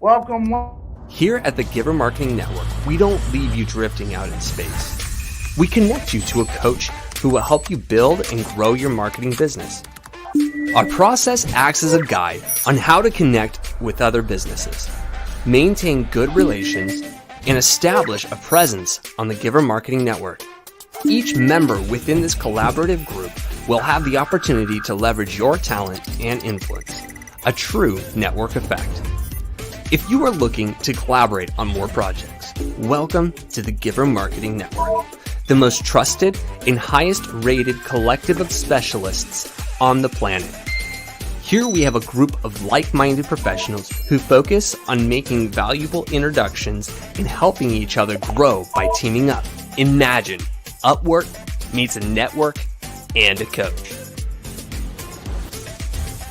Welcome. Here at the Giver Marketing Network, we don't leave you drifting out in space. We connect you to a coach who will help you build and grow your marketing business. Our process acts as a guide on how to connect with other businesses, maintain good relations, and establish a presence on the Giver Marketing Network. Each member within this collaborative group will have the opportunity to leverage your talent and influence, a true network effect. If you are looking to collaborate on more projects, welcome to the Giver Marketing Network, the most trusted and highest rated collective of specialists on the planet. Here we have a group of like-minded professionals who focus on making valuable introductions and helping each other grow by teaming up. Imagine Upwork meets a network and a coach.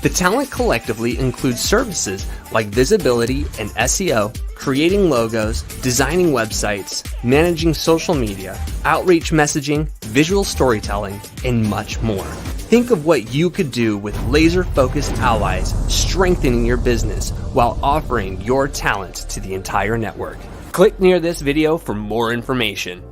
The talent collectively includes services like visibility and SEO, creating logos, designing websites, managing social media, outreach messaging, visual storytelling, and much more. Think of what you could do with laser-focused allies, strengthening your business while offering your talent to the entire network. Click near this video for more information.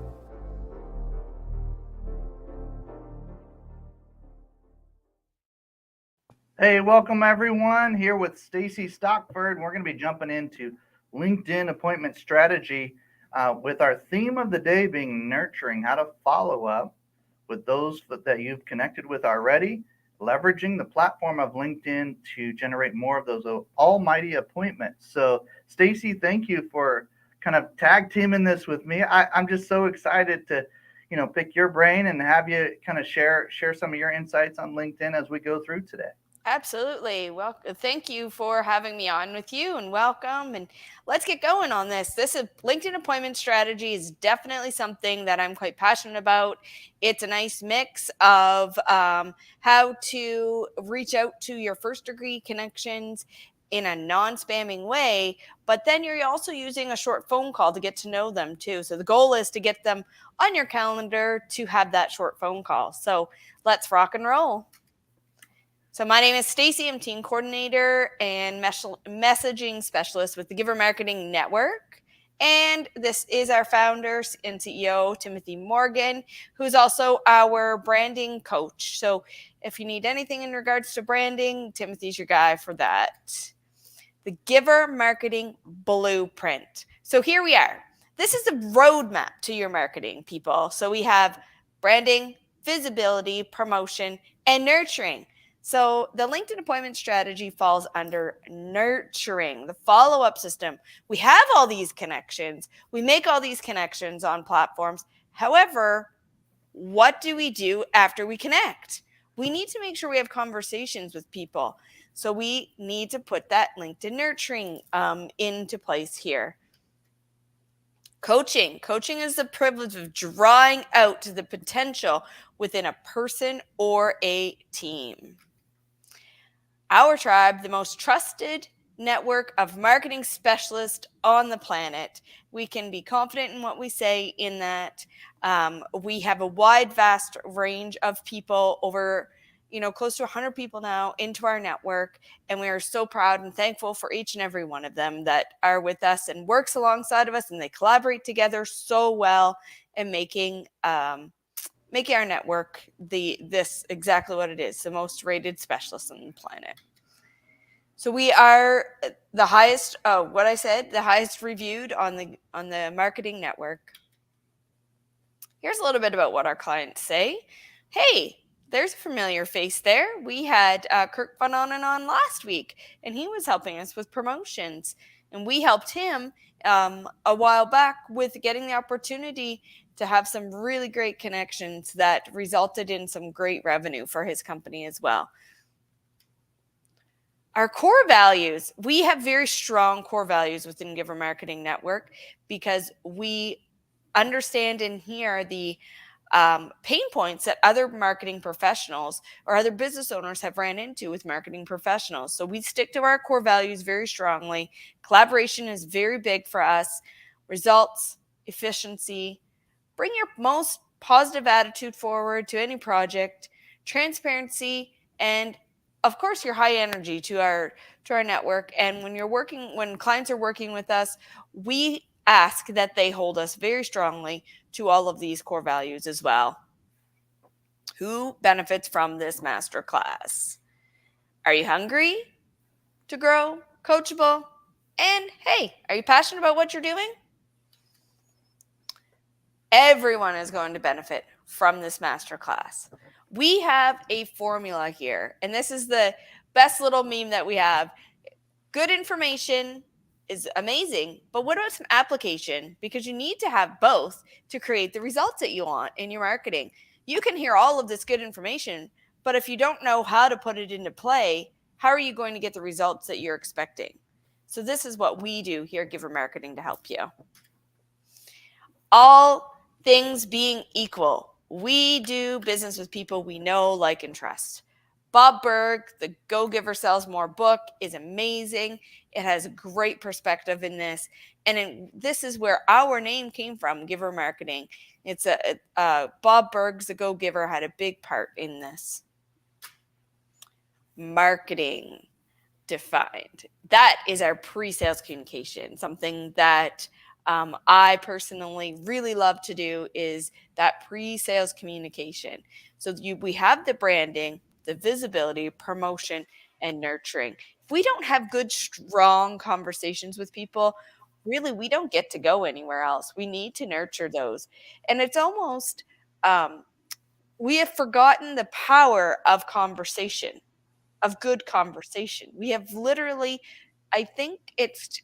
Hey, welcome everyone. Here with Stacy Stockford. We're going to be jumping into LinkedIn appointment strategy with our theme of the day being nurturing, how to follow up with those that you've connected with already, leveraging the platform of LinkedIn to generate more of those almighty appointments. So Stacy, thank you for kind of tag teaming this with me. I'm just so excited to pick your brain and have you kind of share some of your insights on LinkedIn as we go through today. Absolutely. Well, thank you for having me on with you, and welcome. And let's get going on this. This is LinkedIn appointment strategy is definitely something that I'm quite passionate about. It's a nice mix of how to reach out to your first degree connections in a non-spamming way, but then you're also using a short phone call to get to know them too. So the goal is to get them on your calendar to have that short phone call. So let's rock and roll. So my name is Stacy. I'm team coordinator and messaging specialist with the Giver Marketing Network. And this is our founder and CEO, Timothy Morgan, who's also our branding coach. So if you need anything in regards to branding, Timothy's your guy for that. The Giver Marketing Blueprint. So here we are. This is the roadmap to your marketing, people. So we have branding, visibility, promotion, and nurturing. So the LinkedIn appointment strategy falls under nurturing, the follow-up system. We have all these connections. We make all these connections on platforms. However, what do we do after we connect? We need to make sure we have conversations with people. So we need to put that LinkedIn nurturing into place here. Coaching is the privilege of drawing out the potential within a person or a team. Our tribe, the most trusted network of marketing specialists on the planet. We can be confident in what we say in that we have a wide, vast range of people, over close to 100 people now into our network, and we are so proud and thankful for each and every one of them that are with us and works alongside of us, and they collaborate together so well in making our network this exactly what it is, the most rated specialists on the planet. So we are the highest, the highest reviewed on the marketing network. Here's a little bit about what our clients say. Hey, there's a familiar face there. We had Kirk Van on last week, and he was helping us with promotions. And we helped him a while back with getting the opportunity to have some really great connections that resulted in some great revenue for his company as well. Our core values, we have very strong core values within Giver Marketing Network because we understand and hear the pain points that other marketing professionals or other business owners have ran into with marketing professionals. So we stick to our core values very strongly. Collaboration is very big for us. Results, efficiency, bring your most positive attitude forward to any project, transparency, and of course, you're high energy to our network. And when clients are working with us, we ask that they hold us very strongly to all of these core values as well. Who benefits from this masterclass? Are you hungry to grow, coachable? And hey, are you passionate about what you're doing? Everyone is going to benefit from this masterclass. We have a formula here, and this is the best little meme that we have. Good information is amazing, but what about some application? Because you need to have both to create the results that you want in your marketing. You can hear all of this good information, but if you don't know how to put it into play, how are you going to get the results that you're expecting? So this is what we do here at Giver Marketing to help you. All things being equal, we do business with people we know, like, and trust. Bob Burg, the Go Giver Sells More book, is amazing. It has a great perspective in this. And this is where our name came from, Giver Marketing. It's Bob Burg's The Go Giver had a big part in this. Marketing defined. That is our pre-sales communication, something that I personally really love to do is that pre-sales communication. So we have the branding, the visibility, promotion, and nurturing. If we don't have good, strong conversations with people, really, we don't get to go anywhere else. We need to nurture those. And it's almost, we have forgotten the power of conversation, of good conversation. We have literally, I think it's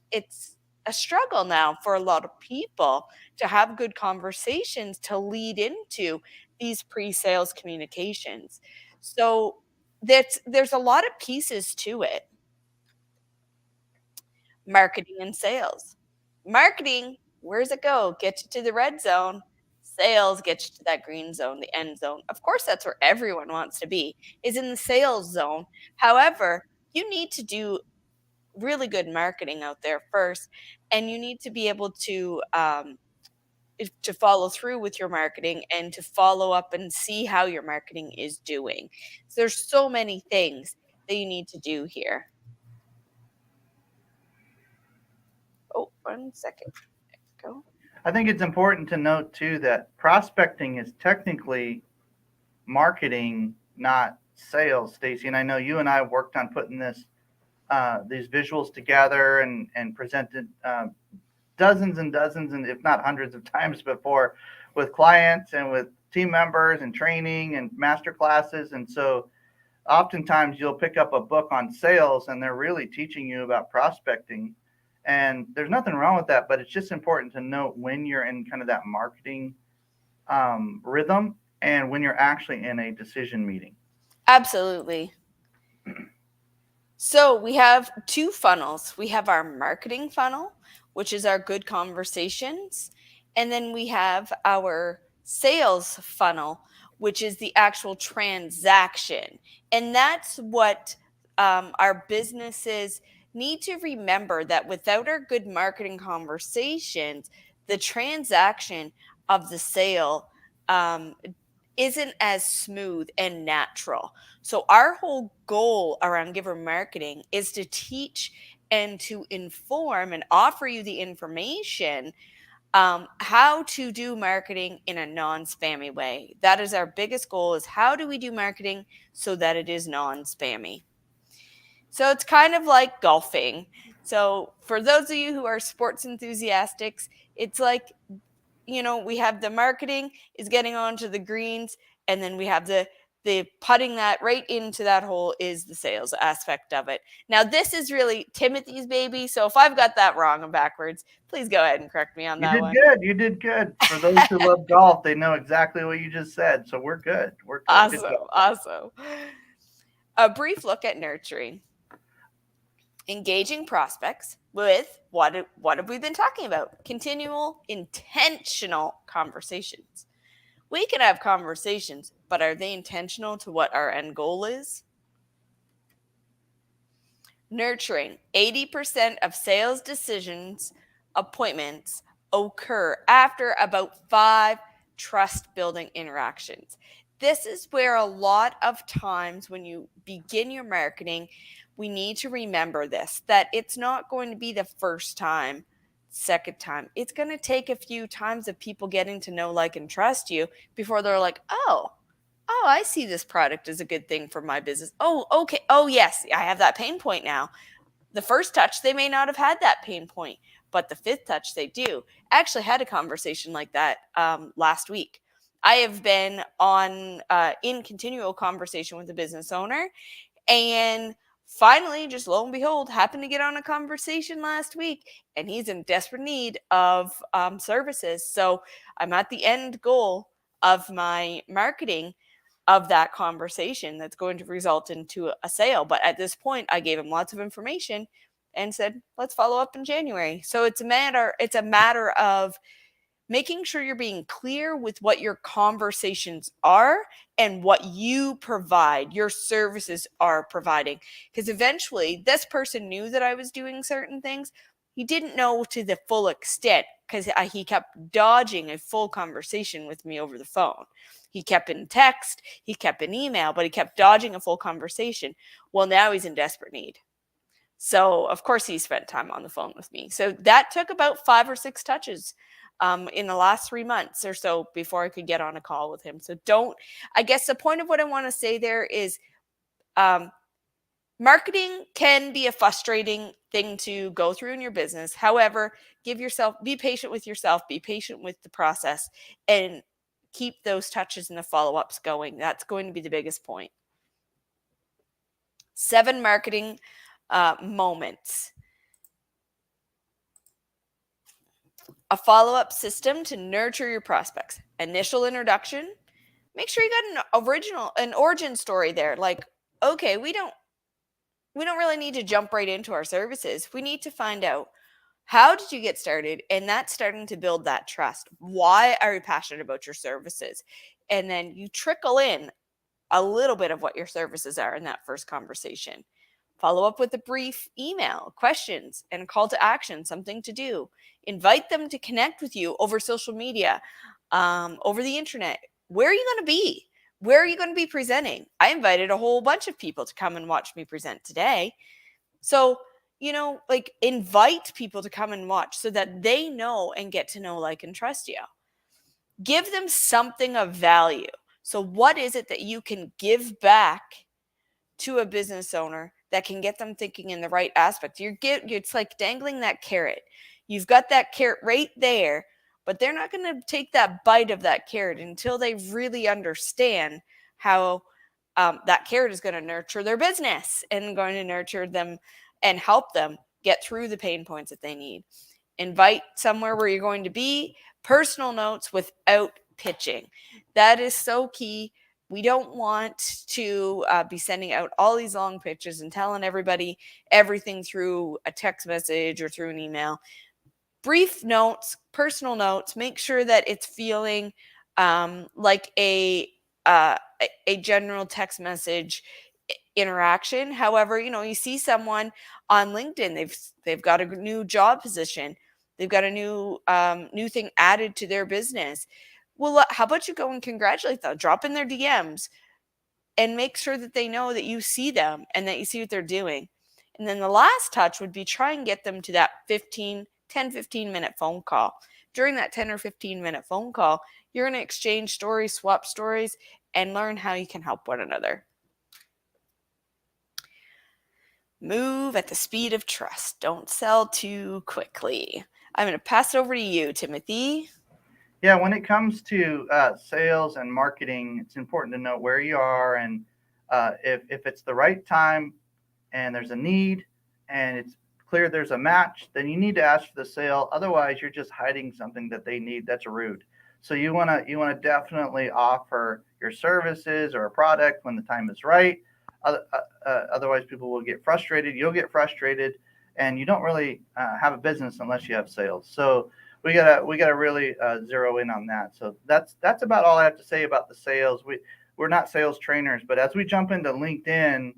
a struggle now for a lot of people to have good conversations to lead into these pre-sales communications. So there's a lot of pieces to it. Marketing and sales. Marketing, where does it go? Get you to the red zone. Sales gets you to that green zone, the end zone. Of course, that's where everyone wants to be, is in the sales zone. However, you need to do really good marketing out there first, and you need to be able to follow through with your marketing and to follow up and see how your marketing is doing. So there's so many things that you need to do here. Oh, 1 second. Go. I think it's important to note too that prospecting is technically marketing, not sales, Stacy. And I know you and I worked on putting these visuals together and presented dozens and dozens, and if not hundreds of times before, with clients and with team members and training and master classes. And so oftentimes you'll pick up a book on sales and they're really teaching you about prospecting. And there's nothing wrong with that, but it's just important to note when you're in kind of that marketing rhythm and when you're actually in a decision meeting. Absolutely. So we have two funnels. We have our marketing funnel, which is our good conversations. And then we have our sales funnel, which is the actual transaction. And that's what our businesses need to remember, that without our good marketing conversations, the transaction of the sale isn't as smooth and natural. So our whole goal around Giver Marketing is to teach and to inform and offer you the information how to do marketing in a non-spammy way. That is our biggest goal, is how do we do marketing so that it is non-spammy. So it's kind of like golfing. So for those of you who are sports enthusiasts, it's like, we have the marketing is getting onto the greens, and then we have the putting that right into that hole is the sales aspect of it. Now, this is really Timothy's baby. So if I've got that wrong and backwards, please go ahead and correct me on that one. You did good. For those who love golf, they know exactly what you just said. So we're good. We're good. Awesome. A brief look at nurturing. Engaging prospects with what have we been talking about? Continual, intentional conversations. We can have conversations, but are they intentional to what our end goal is? Nurturing. 80% of sales decisions, appointments occur after about 5 trust building interactions. this is where a lot of times when you begin your marketing, we need to remember this, that it's not going to be the first time, second time. It's going to take a few times of people getting to know, like, and trust you before they're like, oh, I see this product is a good thing for my business. Oh, okay. Oh, yes, I have that pain point now. The first touch, they may not have had that pain point, but the fifth touch, they do. I actually had a conversation like that last week. I have been in continual conversation with a business owner, and finally, just lo and behold, happened to get on a conversation last week, and he's in desperate need of services. So I'm at the end goal of my marketing of that conversation that's going to result into a sale. But at this point, I gave him lots of information and said, let's follow up in January. So it's a matter of making sure you're being clear with what your conversations are and what you provide, your services are providing. Because eventually, this person knew that I was doing certain things. He didn't know to the full extent because he kept dodging a full conversation with me over the phone. He kept in text, he kept in email, but he kept dodging a full conversation. Well, now he's in desperate need. So, of course, he spent time on the phone with me. So that took about 5 or 6 touches in the last 3 months or so before I could get on a call with him. So I guess the point of what I want to say there is marketing can be a frustrating thing to go through in your business. However, be patient with yourself, be patient with the process, and keep those touches and the follow-ups going. That's going to be the biggest point. 7 marketing moments. A follow-up system to nurture your prospects. Initial introduction. Make sure you got an origin story there. Like, okay, we don't really need to jump right into our services. We need to find out, how did you get started? And that's starting to build that trust. Why are you passionate about your services? And then you trickle in a little bit of what your services are in that first conversation. Follow up with a brief email, questions, and a call to action, something to do. Invite them to connect with you over social media, over the internet. Where are you going to be? Where are you going to be presenting? I invited a whole bunch of people to come and watch me present today. So, invite people to come and watch so that they know and get to know, like, and trust you. Give them something of value. So what is it that you can give back to a business owner that can get them thinking in the right aspect? It's like dangling that carrot. You've got that carrot right there, but they're not going to take that bite of that carrot until they really understand how that carrot is going to nurture their business and going to nurture them and help them get through the pain points that they need. Invite somewhere where you're going to be. Personal notes without pitching. That is so key. We don't want to be sending out all these long pitches and telling everybody everything through a text message or through an email. Brief notes, personal notes. Make sure that it's feeling like a general text message interaction. However, you see someone on LinkedIn, they've got a new job position, they've got a new thing added to their business. Well, how about you go and congratulate them, drop in their DMs, and make sure that they know that you see them and that you see what they're doing. And then the last touch would be try and get them to that 10, 15 minute phone call. During that 10 or 15 minute phone call, you're going to exchange stories, swap stories, and learn how you can help one another. Move at the speed of trust. Don't sell too quickly. I'm going to pass it over to you, Timothy. Yeah, when it comes to sales and marketing, it's important to know where you are, and if it's the right time and there's a need and it's clear there's a match, then you need to ask for the sale. Otherwise, you're just hiding something that they need. That's rude. So you want to definitely offer your services or a product when the time is right. Otherwise, people will get frustrated. You'll get frustrated, and you don't really have a business unless you have sales. So we gotta really zero in on that. So that's about all I have to say about the sales. We're not sales trainers, but as we jump into LinkedIn,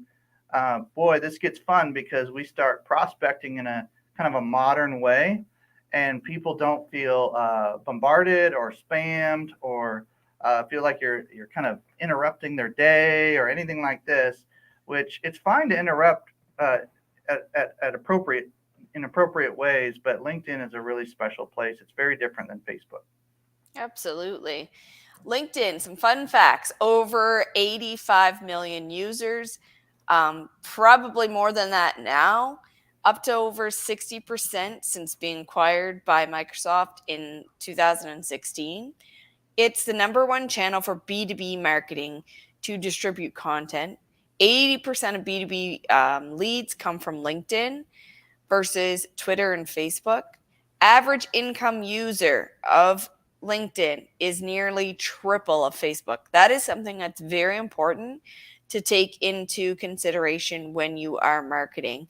boy, this gets fun because we start prospecting in a kind of a modern way, and people don't feel bombarded or spammed or feel like you're kind of interrupting their day or anything like this, which it's fine to interrupt at inappropriate ways, but LinkedIn is a really special place. It's very different than Facebook. Absolutely. LinkedIn, some fun facts: over 85 million users, probably more than that now, up to over 60% since being acquired by Microsoft in 2016. It's the number one channel for B2B marketing to distribute content. 80% of B2B leads come from LinkedIn versus Twitter and Facebook. Average income user of LinkedIn is nearly triple of Facebook. That is something that's very important to take into consideration when you are marketing.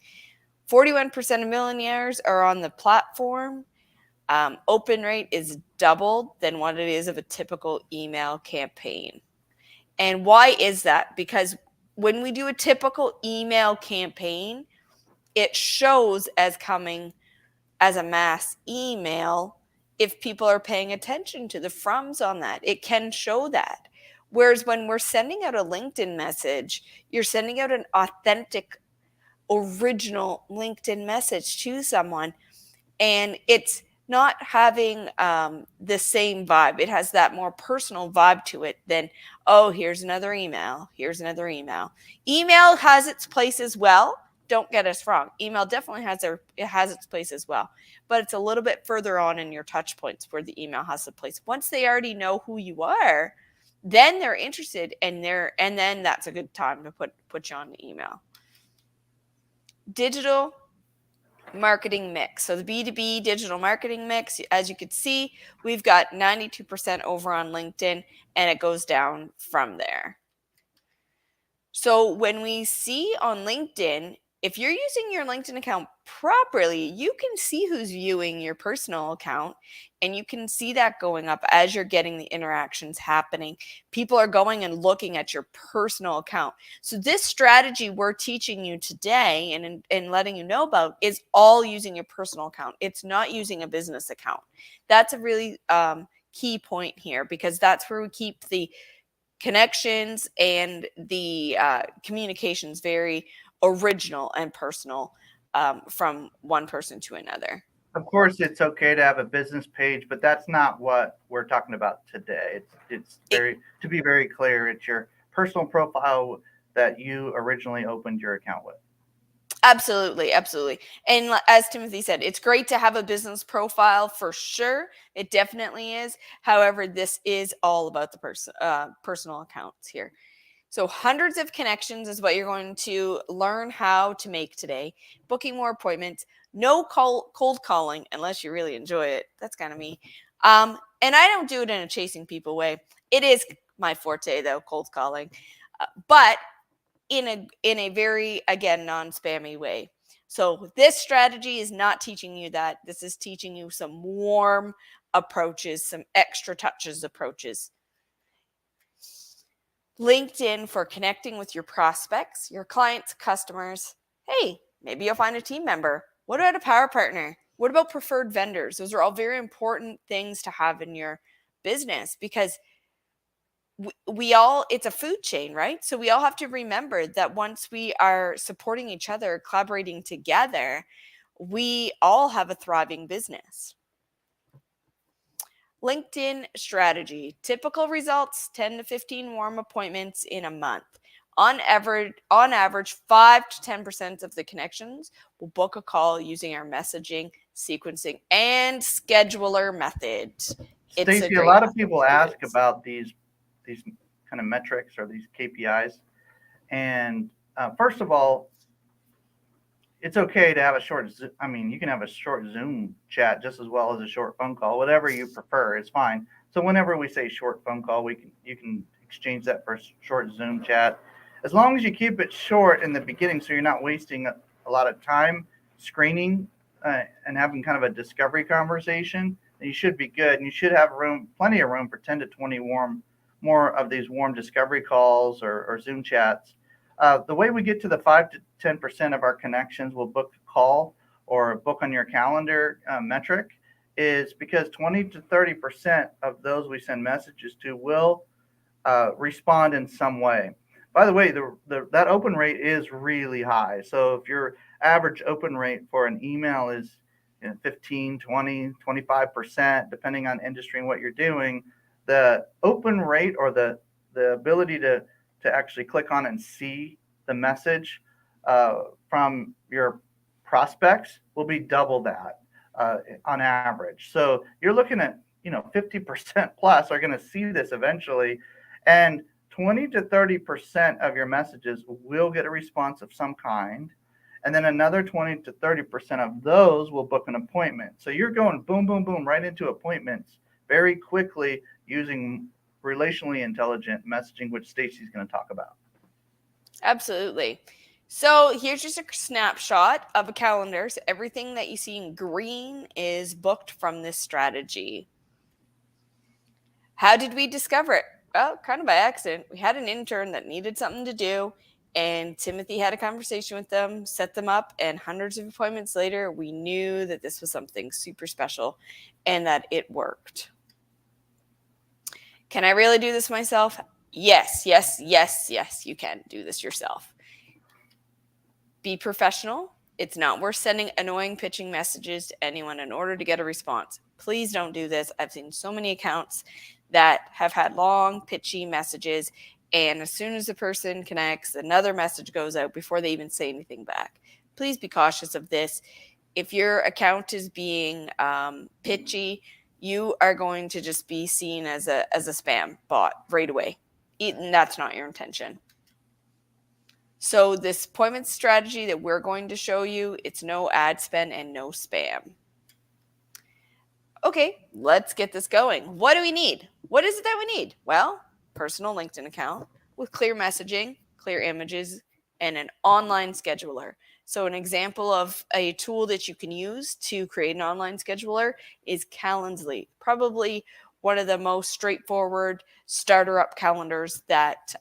41% of millionaires are on the platform. Open rate is doubled than what it is of a typical email campaign. And why is that? Because when we do a typical email campaign, it shows as coming as a mass email if people are paying attention to the froms on that. It can show that. Whereas when we're sending out a LinkedIn message, you're sending out an authentic, original LinkedIn message to someone, and it's not having the same vibe. It has that more personal vibe to it than, oh, here's another email. Here's another email. Email has its place as well. Don't get us wrong. Email definitely has its place as well, but it's a little bit further on in your touch points where the email has a place. Once they already know who you are, then they're interested, and then that's a good time to put you on the email. Digital marketing mix. So the B2B digital marketing mix, as you could see, we've got 92% over on LinkedIn, and it goes down from there. So when we see on LinkedIn, if you're using your LinkedIn account properly, you can see who's viewing your personal account, and you can see that going up as you're getting the interactions happening. People are going and looking at your personal account. So this strategy we're teaching you today and letting you know about is all using your personal account. It's not using a business account. That's a really key point here, because that's where we keep the connections and the communications very original and personal from one person to another. Of course, it's okay to have a business page, but that's not what we're talking about today. It's very, to be very clear, it's your personal profile that you originally opened your account with. Absolutely, absolutely. And as Timothy said, it's great to have a business profile for sure. It definitely is. However, this is all about the personal accounts here. So hundreds of connections is what you're going to learn how to make today. Booking more appointments, no cold calling unless you really enjoy it. That's kind of me. And I don't do it in a chasing people way. It is my forte though, cold calling. But in a very, again, non-spammy way. So this strategy is not teaching you that. This is teaching you some warm approaches, some extra touches approaches. LinkedIn for connecting with your prospects, your clients, customers. Hey, maybe you'll find a team member. What about a power partner? What about preferred vendors? Those are all very important things to have in your business, because we all, it's a food chain, right? So we all have to remember that once we are supporting each other, collaborating together, we all have a thriving business. LinkedIn strategy. Typical results: 10 to 15 warm appointments in a month. On average, 5 to 10% of the connections will book a call using our messaging, sequencing, and scheduler methods. Stacy, a lot of people ask about these kind of metrics or these KPIs. And first of all, it's okay to have a short, you can have a short Zoom chat just as well as a short phone call, whatever you prefer, it's fine. So whenever we say short phone call, you can exchange that for a short Zoom chat. As long as you keep it short in the beginning, so you're not wasting a lot of time screening and having kind of a discovery conversation, then you should be good. And you should have plenty of room for 10 to 20 more of these warm discovery calls or Zoom chats. The way we get to the 5 to 10% of our connections will book a call or book on your calendar metric is because 20 to 30% of those we send messages to will respond in some way. By the way, that open rate is really high. So if your average open rate for an email is 15, 20, 25%, depending on industry and what you're doing, the open rate or the ability to actually click on and see the message from your prospects will be double that on average. So you're looking at 50% plus are going to see this eventually, and 20 to 30% of your messages will get a response of some kind. And then another 20 to 30% of those will book an appointment. So you're going boom, boom, boom, right into appointments very quickly using relationally intelligent messaging, which Stacy's going to talk about. Absolutely. So here's just a snapshot of a calendar. So everything that you see in green is booked from this strategy. How did we discover it? Well, kind of by accident. We had an intern that needed something to do, and Timothy had a conversation with them, set them up, and hundreds of appointments later, we knew that this was something super special and that it worked. Can I really do this myself? Yes, yes, yes, yes, you can do this yourself. Be professional. It's not worth sending annoying pitching messages to anyone in order to get a response. Please don't do this. I've seen so many accounts that have had long, pitchy messages, and as soon as the person connects, another message goes out before they even say anything back. Please be cautious of this. If your account is being pitchy, you are going to just be seen as a spam bot right away. And that's not your intention. So this appointment strategy that we're going to show you, it's no ad spend and no spam. Okay, let's get this going. What do we need? What is it that we need? Well, personal LinkedIn account with clear messaging, clear images, and an online scheduler. So an example of a tool that you can use to create an online scheduler is Calendly. Probably one of the most straightforward starter up calendars that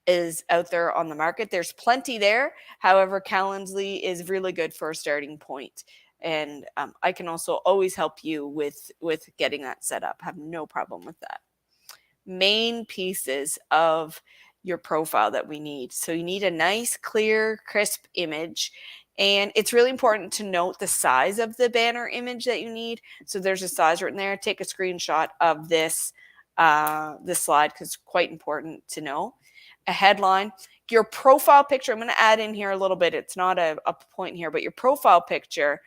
is out there on the market. There's plenty there. However, Calendly is really good for a starting point. And I can also always help you with getting that set up. Have no problem with that. Main pieces of your profile that we need. So you need a nice, clear, crisp image. And it's really important to note the size of the banner image that you need. So there's a size written there. Take a screenshot of this slide because it's quite important to know. A headline. Your profile picture, I'm going to add in here a little bit. It's not a point here, but your profile picture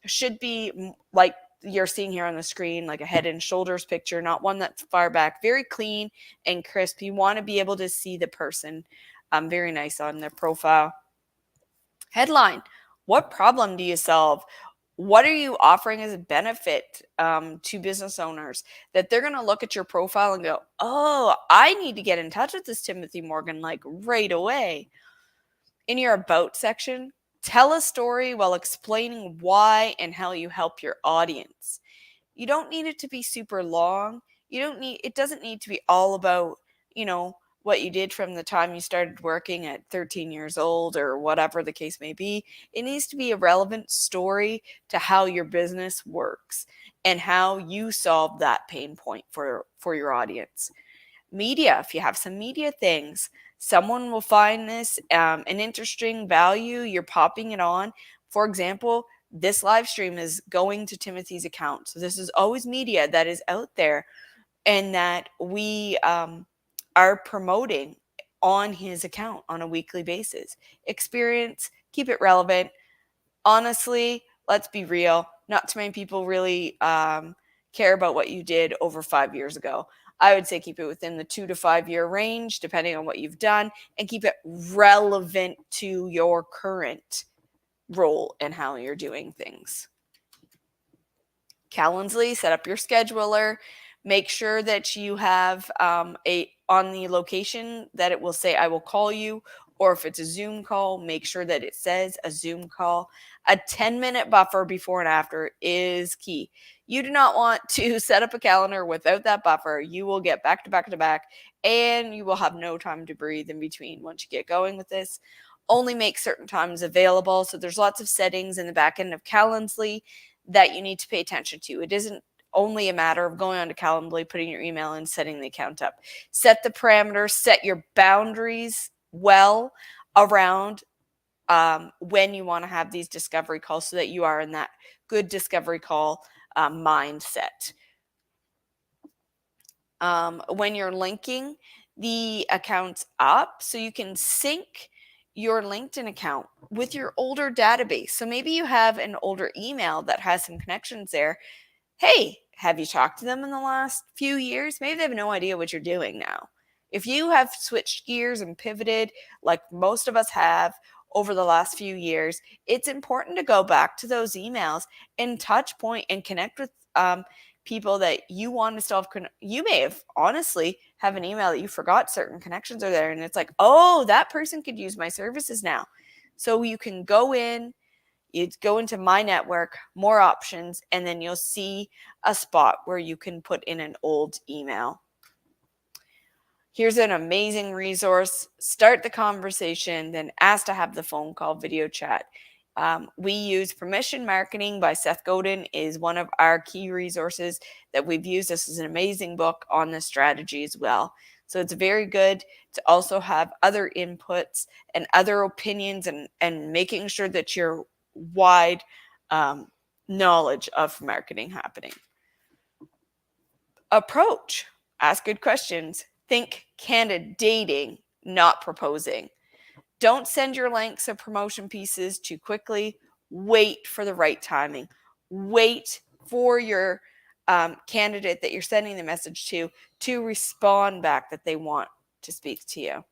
should be like you're seeing here on the screen, like a head and shoulders picture, not one that's far back, very clean and crisp. You want to be able to see the person very nice on their profile. Headline. What problem do you solve? What are you offering as a benefit to business owners that they're going to look at your profile and go, oh, I need to get in touch with this Timothy Morgan like right away. In your about section, tell a story while explaining why and how you help your audience. You don't need it to be super long. It doesn't need to be all about, what you did from the time you started working at 13 years old or whatever the case may be. It needs to be a relevant story to how your business works and how you solve that pain point for your audience. Media, if you have some media things, someone will find this an interesting value. You're popping it on. For example, this live stream is going to Timothy's account. So this is always media that is out there and that we are promoting on his account on a weekly basis. Experience, keep it relevant. Honestly, let's be real. Not too many people really care about what you did over 5 years ago. I would say keep it within the 2 to 5 year range, depending on what you've done, and keep it relevant to your current role and how you're doing things. Calendly, set up your scheduler. Make sure that you have on the location that it will say, I will call you, or if it's a Zoom call, make sure that it says a Zoom call. A 10-minute buffer before and after is key. You do not want to set up a calendar without that buffer. You will get back to back to back, and you will have no time to breathe in between once you get going with this. Only make certain times available. So there's lots of settings in the back end of Calendly that you need to pay attention to. It isn't only a matter of going on to Calendly, putting your email and setting the account up. Set the parameters, set your boundaries well around when you want to have these discovery calls so that you are in that good discovery call mindset. When you're linking the accounts up, so you can sync your LinkedIn account with your older database. So maybe you have an older email that has some connections there. Hey, have you talked to them in the last few years? Maybe they have no idea what you're doing now. If you have switched gears and pivoted like most of us have over the last few years, it's important to go back to those emails and touch point and connect with people that you want to still have. You may have honestly have an email that you forgot certain connections are there, and it's like, oh, that person could use my services now. So you can go in, you go into my network, more options, and then you'll see a spot where you can put in an old email. Here's an amazing resource. Start the conversation, then ask to have the phone call, video chat. We use Permission Marketing by Seth Godin is one of our key resources that we've used. This is an amazing book on this strategy as well. So it's very good to also have other inputs and other opinions and making sure that you're wide knowledge of marketing happening. Approach. Ask good questions. Think candid dating, not proposing. Don't send your links of promotion pieces too quickly. Wait for the right timing. Wait for your candidate that you're sending the message to respond back that they want to speak to you.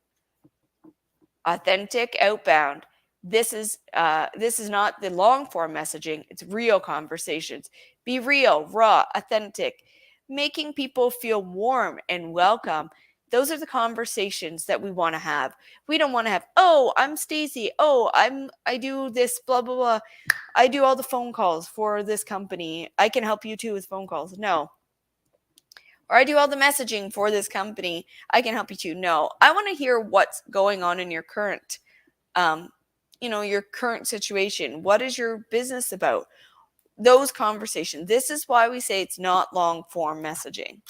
Authentic outbound. This is not the long form messaging. It's real conversations. Be real, raw, authentic, making people feel warm and welcome. Those are the conversations that we want to have. We don't want to have, oh, I'm Stacy. Oh, I do this, blah, blah, blah. I do all the phone calls for this company. I can help you too with phone calls. No. Or I do all the messaging for this company. I can help you too. No. I want to hear what's going on in your current, your current situation. What is your business about? Those conversations. This is why we say it's not long form messaging.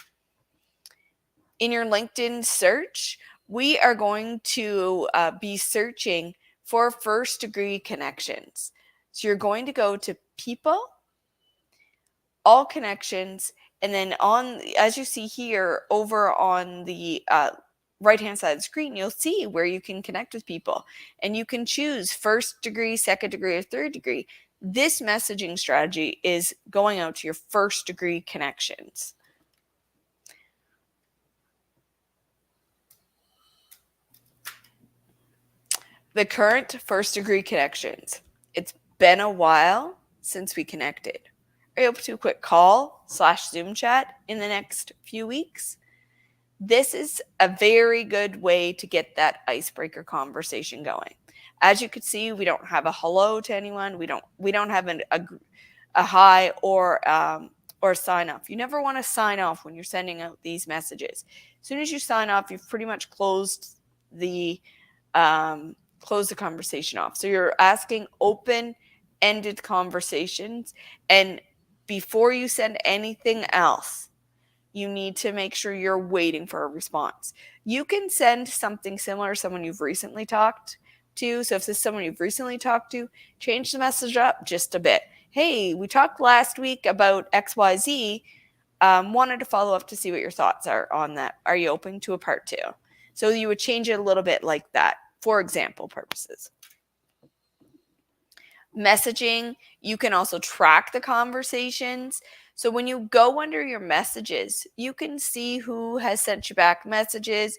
In your LinkedIn search, we are going to be searching for first degree connections. So you're going to go to people, all connections, and then as you see here over on the right hand side of the screen, you'll see where you can connect with people, and you can choose first degree, second degree, or third degree. This messaging strategy is going out to your first degree connections. The current first degree connections. It's been a while since we connected. Are you open to a quick call / Zoom chat in the next few weeks? This is a very good way to get that icebreaker conversation going. As you can see, we don't have a hello to anyone. We don't have a hi or sign off. You never want to sign off when you're sending out these messages. As soon as you sign off, you've pretty much closed the conversation off. So you're asking open-ended conversations, and before you send anything else, you need to make sure you're waiting for a response. You can send something similar to someone you've recently talked to. So if this is someone you've recently talked to, change the message up just a bit. Hey, we talked last week about XYZ. Wanted to follow up to see what your thoughts are on that. Are you open to a part 2? So you would change it a little bit like that for example purposes. Messaging, you can also track the conversations. So when you go under your messages, you can see who has sent you back messages,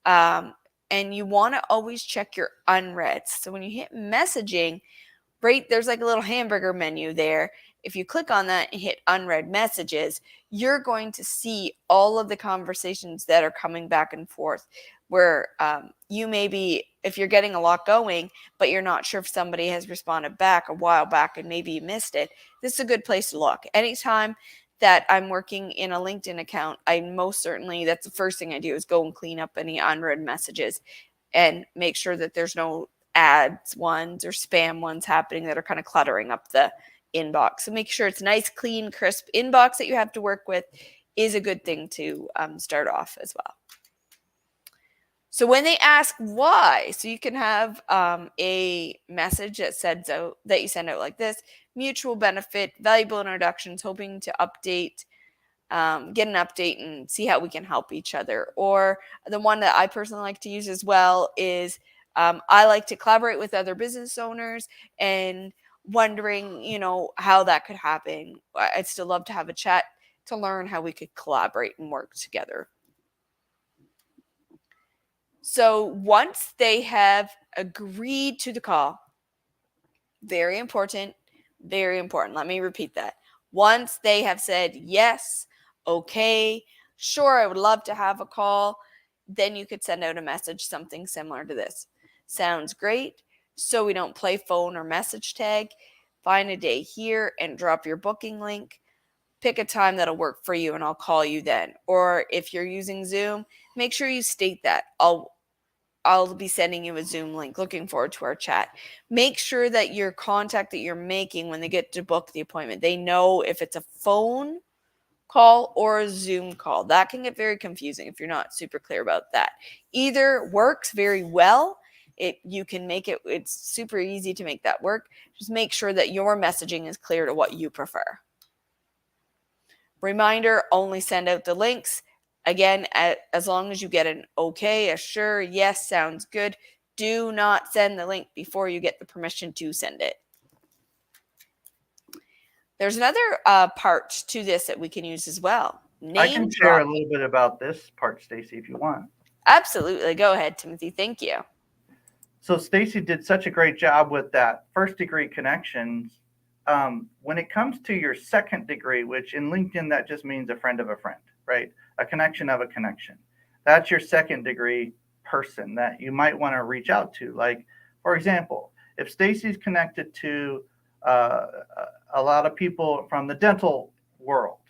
and you want to always check your unreads. So when you hit messaging, right, there's like a little hamburger menu there. If you click on that and hit unread messages, you're going to see all of the conversations that are coming back and forth where you may be, if you're getting a lot going, but you're not sure if somebody has responded back a while back and maybe you missed it, this is a good place to look. Anytime that I'm working in a LinkedIn account, I most certainly, that's the first thing I do is go and clean up any unread messages and make sure that there's no ads ones or spam ones happening that are kind of cluttering up the inbox. So make sure it's nice, clean, crisp inbox that you have to work with is a good thing to start off as well. So when they ask why, so you can have a message that you send out like this: mutual benefit, valuable introductions, hoping to update, get an update and see how we can help each other. Or the one that I personally like to use as well is I like to collaborate with other business owners and wondering, how that could happen. I'd still love to have a chat to learn how we could collaborate and work together. So once they have agreed to the call, very important, very important. Let me repeat that. Once they have said, yes, okay, sure, I would love to have a call, then you could send out a message, something similar to this. Sounds great. So we don't play phone or message tag. Find a day here and drop your booking link. Pick a time that'll work for you and I'll call you then. Or if you're using Zoom, make sure you state that. I'll be sending you a Zoom link. Looking forward to our chat. Make sure that your contact that you're making when they get to book the appointment, they know if it's a phone call or a Zoom call. That can get very confusing if you're not super clear about that. Either works very well. You can make it, it's super easy to make that work. Just make sure that your messaging is clear to what you prefer. Reminder, only send out the links. Again, as long as you get an okay, a sure, yes, sounds good, do not send the link before you get the permission to send it. There's another part to this that we can use as well. I can share a little bit about this part, Stacy, if you want. Absolutely. Go ahead, Timothy. Thank you. So Stacy did such a great job with that first degree connections. When it comes to your second degree, which in LinkedIn, that just means a friend of a friend, right? A connection of a connection. That's your second degree person that you might want to reach out to. Like, for example, if Stacy's connected to a lot of people from the dental world,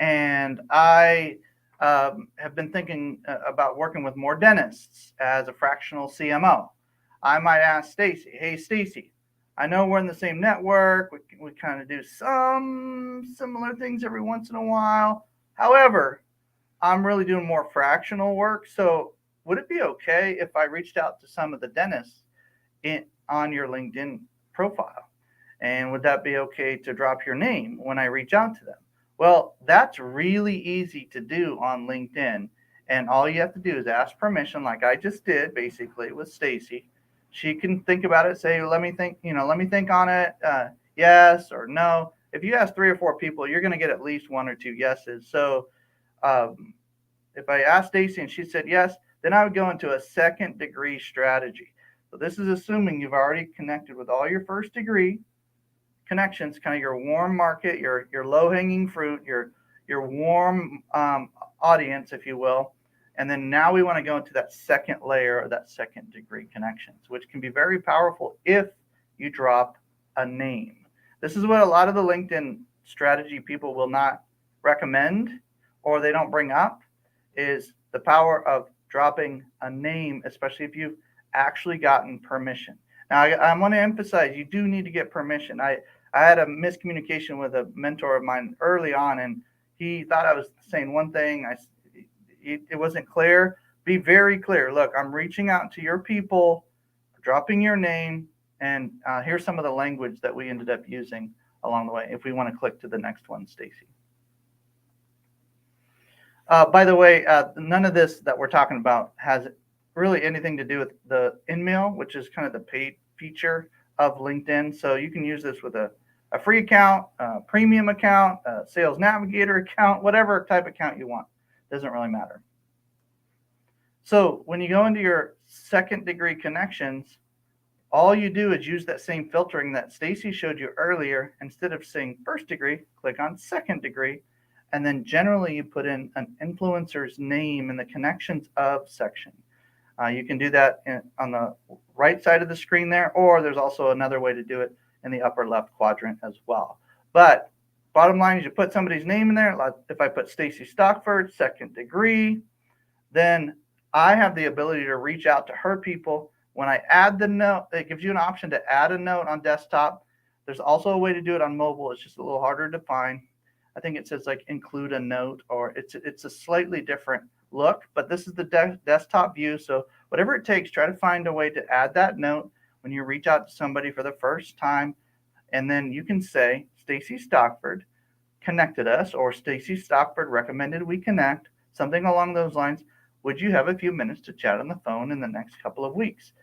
and I have been thinking about working with more dentists as a fractional CMO, I might ask Stacy, hey, Stacy, I know we're in the same network. We kind of do some similar things every once in a while. However, I'm really doing more fractional work. So would it be okay if I reached out to some of the dentists on your LinkedIn profile? And would that be okay to drop your name when I reach out to them? Well, that's really easy to do on LinkedIn. And all you have to do is ask permission, like I just did basically with Stacy. She can think about it, say, let me think on it. Yes or no. If you ask 3 or 4 people, you're going to get at least 1 or 2 yeses. So if I asked Stacy and she said yes, then I would go into a second degree strategy. So this is assuming you've already connected with all your first degree connections, kind of your warm market, your low hanging fruit, your warm audience, if you will. And then now we want to go into that second layer of that second degree connections, which can be very powerful if you drop a name. This is what a lot of the LinkedIn strategy people will not recommend or they don't bring up, is the power of dropping a name, especially if you've actually gotten permission. Now, I want to emphasize, you do need to get permission. I had a miscommunication with a mentor of mine early on, and he thought I was saying one thing. It wasn't clear. Be very clear. Look, I'm reaching out to your people, dropping your name, and here's some of the language that we ended up using along the way. If we want to click to the next one, Stacy. By the way, none of this that we're talking about has really anything to do with the InMail, which is kind of the paid feature of LinkedIn. So you can use this with a free account, a premium account, a Sales Navigator account, whatever type of account you want. Doesn't really matter. So when you go into your second degree connections, all you do is use that same filtering that Stacy showed you earlier. Instead of saying first degree, click on second degree. And then generally you put in an influencer's name in the connections of section. You can do that on the right side of the screen there, or there's also another way to do it in the upper left quadrant as well. But bottom line is you put somebody's name in there. Like if I put Stacy Stockford, second degree, then I have the ability to reach out to her people. When I add the note, it gives you an option to add a note on desktop. There's also a way to do it on mobile. It's just a little harder to find. I think it says like include a note, or it's a slightly different look, but this is the desktop view. So whatever it takes, try to find a way to add that note when you reach out to somebody for the first time. And then you can say, Stacy Stockford connected us, or Stacy Stockford recommended we connect, something along those lines. Would you have a few minutes to chat on the phone in the next couple of weeks?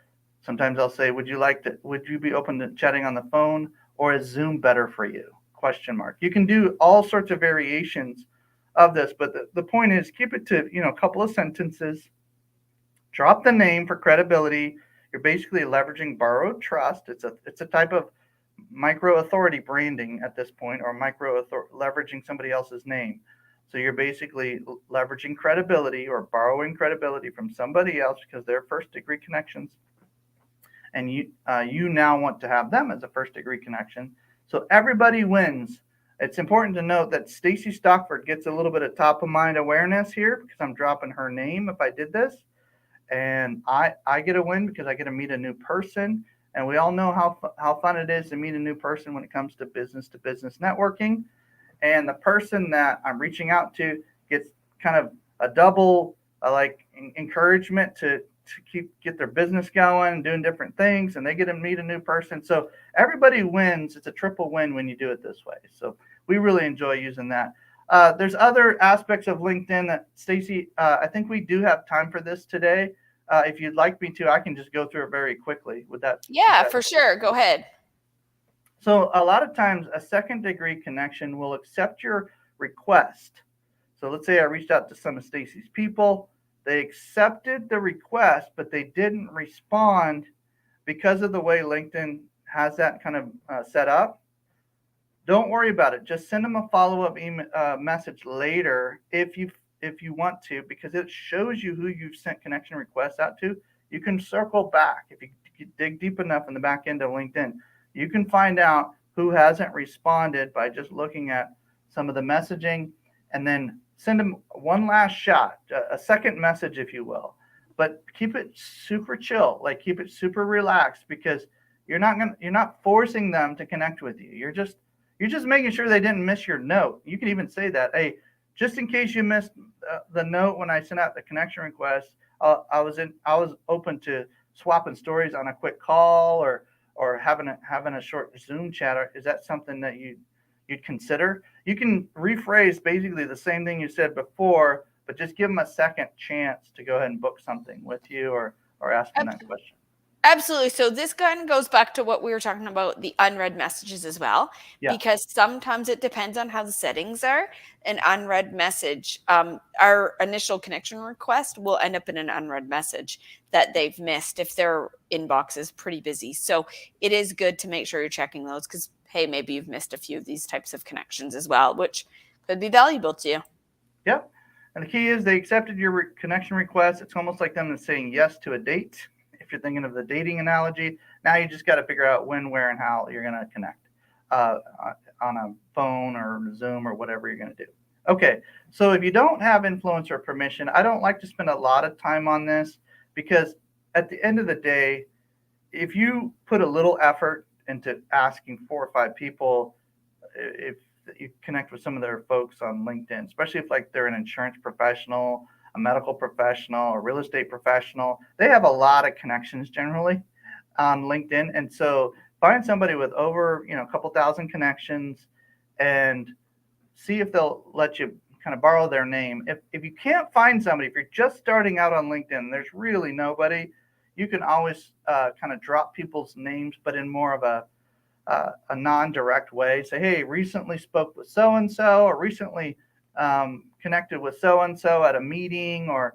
Sometimes I'll say, would you be open to chatting on the phone, or is Zoom better for you? Question mark. You can do all sorts of variations of this, but the point is keep it to, a couple of sentences. Drop the name for credibility. You're basically leveraging borrowed trust. It's a type of micro authority branding at this point, or leveraging somebody else's name. So you're basically leveraging credibility or borrowing credibility from somebody else because they're first degree connections, and you now want to have them as a first degree connection. So everybody wins. It's important to note that Stacy Stockford gets a little bit of top of mind awareness here because I'm dropping her name if I did this. And I get a win because I get to meet a new person. And we all know how fun it is to meet a new person when it comes to business networking. And the person that I'm reaching out to gets kind of a double encouragement to get their business going and doing different things, and they get to meet a new person. So everybody wins. It's a triple win when you do it this way. So we really enjoy using that. There's other aspects of LinkedIn that, Stacy, I think we do have time for this today. If you'd like me to, I can just go through it very quickly. Yeah, for sure. Go ahead. So a lot of times a second degree connection will accept your request. So let's say I reached out to some of Stacy's people. They accepted the request, but they didn't respond because of the way LinkedIn has that kind of set up. Don't worry about it. Just send them a follow-up message later if you want to, because it shows you who you've sent connection requests out to. You can circle back. If you dig deep enough in the back end of LinkedIn, you can find out who hasn't responded by just looking at some of the messaging, and then send them one last shot, a second message, if you will. But keep it super chill, keep it super relaxed, because you're not forcing them to connect with you. You're just making sure they didn't miss your note. You can even say that, hey, just in case you missed the note when I sent out the connection request, I was open to swapping stories on a quick call, or having a short Zoom chat. Is that something that you'd consider? You can rephrase basically the same thing you said before, but just give them a second chance to go ahead and book something with you, or ask them that question. Absolutely. So this kind of goes back to what we were talking about, the unread messages as well, because sometimes it depends on how the settings are. An unread message, our initial connection request will end up in an unread message that they've missed if their inbox is pretty busy. So it is good to make sure you're checking those, because, hey, maybe you've missed a few of these types of connections as well, which could be valuable to you. Yep. And the key is they accepted your connection request. It's almost like them saying yes to a date. If you're thinking of the dating analogy, now you just got to figure out when, where, and how you're going to connect on a phone or Zoom or whatever you're going to do. Okay, so if you don't have influencer permission, I don't like to spend a lot of time on this, because at the end of the day, if you put a little effort into asking 4 or 5 people if you connect with some of their folks on LinkedIn, especially if they're an insurance professional, a medical professional, a real estate professional, they have a lot of connections generally on LinkedIn. And so find somebody with over, a couple thousand connections and see if they'll let you kind of borrow their name. If you can't find somebody, if you're just starting out on LinkedIn, there's really nobody, you can always kind of drop people's names, but in more of a non-direct way. Say, hey, recently spoke with so-and-so, or recently connected with so-and-so at a meeting, or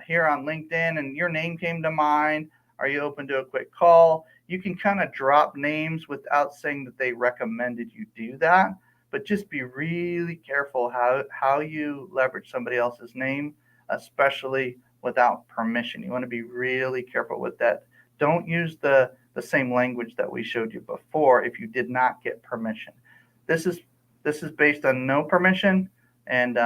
here on LinkedIn, and your name came to mind. Are you open to a quick call? You can kind of drop names without saying that they recommended you do that, but just be really careful how you leverage somebody else's name, especially without permission. You want to be really careful with that. Don't use the same language that we showed you before if you did not get permission. This is based on no permission, and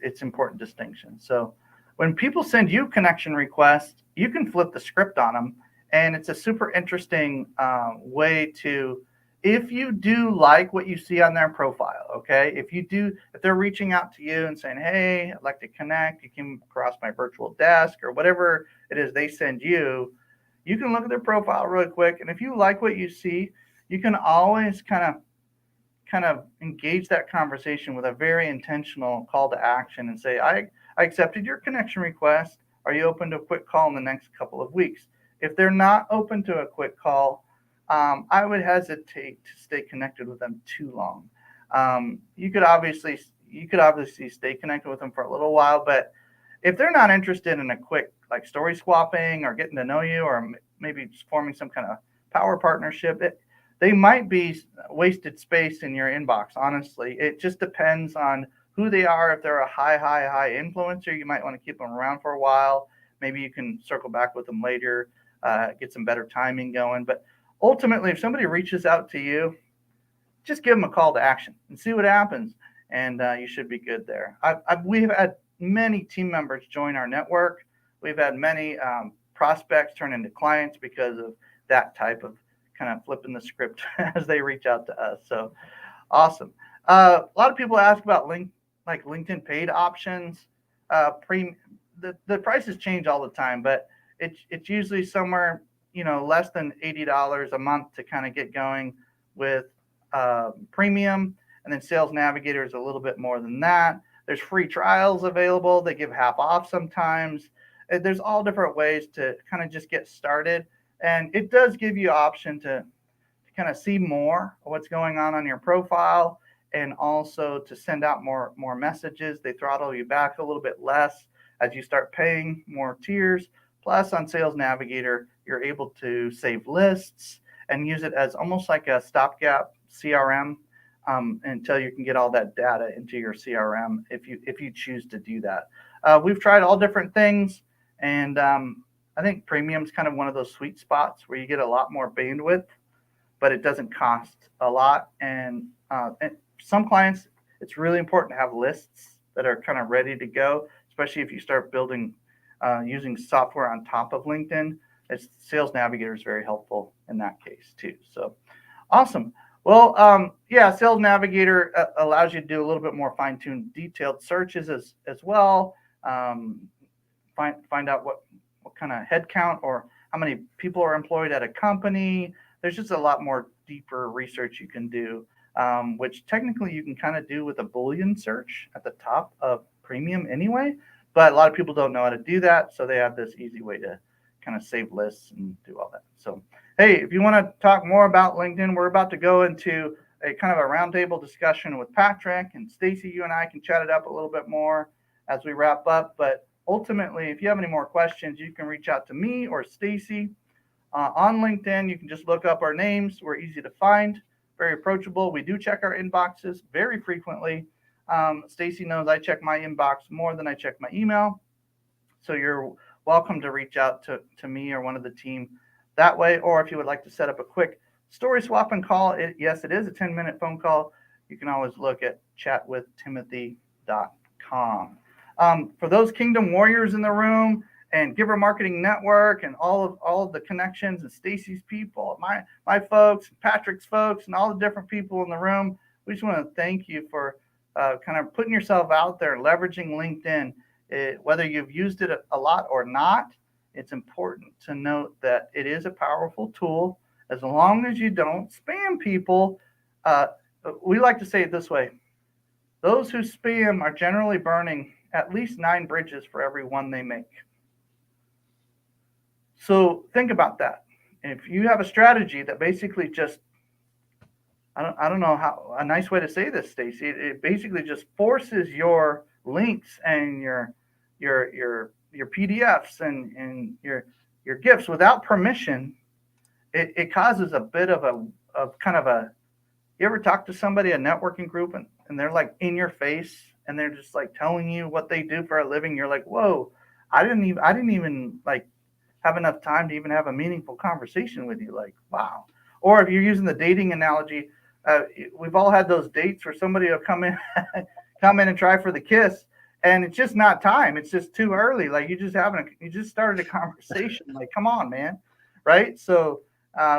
it's important distinction. So when people send you connection requests, you can flip the script on them, and it's a super interesting way to if you do like what you see on their profile, okay, if they're reaching out to you and saying, hey, I'd like to connect, you came across my virtual desk or whatever it is they send you, you can look at their profile really quick. And if you like what you see, you can always kind of engage that conversation with a very intentional call to action and say, I accepted your connection request. Are you open to a quick call in the next couple of weeks? If they're not open to a quick call, I would hesitate to stay connected with them too long. You could obviously stay connected with them for a little while, but if they're not interested in a quick like story swapping or getting to know you, or maybe forming some kind of power partnership, they might be wasted space in your inbox. Honestly, it just depends on who they are. If they're a high influencer, you might want to keep them around for a while. Maybe you can circle back with them later, get some better timing going. But ultimately, if somebody reaches out to you, just give them a call to action and see what happens, and you should be good there. We've had many team members join our network. We've had many prospects turn into clients because of that type of kind of flipping the script as they reach out to us. So awesome. A lot of people ask about LinkedIn paid options. The prices change all the time, but it's usually somewhere, less than $80 a month to kind of get going with premium, and then Sales Navigator is a little bit more than that. There's free trials available. They give half off sometimes. There's all different ways to kind of just get started. And it does give you option to kind of see more of what's going on your profile, and also to send out more messages. They throttle you back a little bit less as you start paying more tiers. Plus, on Sales Navigator, you're able to save lists and use it as almost like a stopgap CRM until you can get all that data into your CRM if you choose to do that. We've tried all different things, and I think premium is kind of one of those sweet spots where you get a lot more bandwidth, but it doesn't cost a lot. And some clients, it's really important to have lists that are kind of ready to go, especially if you start building using software on top of LinkedIn. Sales Navigator is very helpful in that case too. So awesome. Well, Sales Navigator allows you to do a little bit more fine-tuned, detailed searches as well. Find out what kind of headcount or how many people are employed at a company. There's just a lot more deeper research you can do, which technically you can kind of do with a Boolean search at the top of premium anyway. But a lot of people don't know how to do that, so they have this easy way to kind of save lists and do all that. So, hey, if you want to talk more about LinkedIn, we're about to go into a kind of a roundtable discussion with Patrick and Stacy. You and I can chat it up a little bit more as we wrap up. But ultimately, if you have any more questions, you can reach out to me or Stacy on LinkedIn. You can just look up our names. We're easy to find, very approachable. We do check our inboxes very frequently. Stacy knows I check my inbox more than I check my email. So you're welcome to reach out to me or one of the team that way. Or if you would like to set up a quick story swap and call, yes, it is a 10-minute phone call. You can always look at chatwithtimothy.com. For those Kingdom Warriors in the room and Giver Marketing Network and all of the connections and Stacy's people, my folks, Patrick's folks, and all the different people in the room, we just want to thank you for kind of putting yourself out there, leveraging LinkedIn. Whether you've used it a lot or not, it's important to note that it is a powerful tool as long as you don't spam people. We like to say it this way: those who spam are generally burning at least 9 bridges for every one they make. So think about that. If you have a strategy that basically just, I don't know how a nice way to say this, Stacy, it basically just forces your links and your PDFs and your gifts without permission. It causes a bit of kind of a, you ever talk to somebody, a networking group, and they're like in your face and they're just like telling you what they do for a living. You're like, whoa, I didn't even like have enough time to even have a meaningful conversation with you. Like, wow. Or if you're using the dating analogy, we've all had those dates where somebody will come in and try for the kiss, and it's just not time. It's just too early. Like you just started a conversation. Like, come on, man. Right. So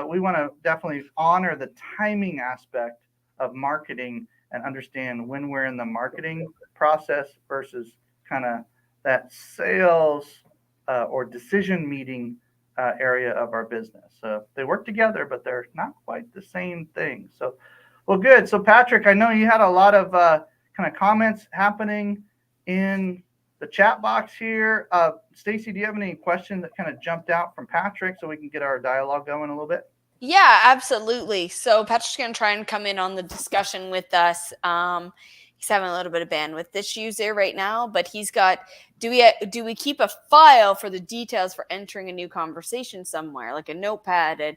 we want to definitely honor the timing aspect of marketing and understand when we're in the marketing process versus kind of that sales or decision meeting area of our business. So they work together, but they're not quite the same thing. So, well, good. So, Patrick, I know you had a lot of kind of comments happening in the chat box here. Stacy, do you have any questions that kind of jumped out from Patrick so we can get our dialogue going a little bit? Yeah, absolutely. So Patrick's going to try and come in on the discussion with us. He's having a little bit of bandwidth issues there right now, but he's got, do we keep a file for the details for entering a new conversation somewhere, like a notepad and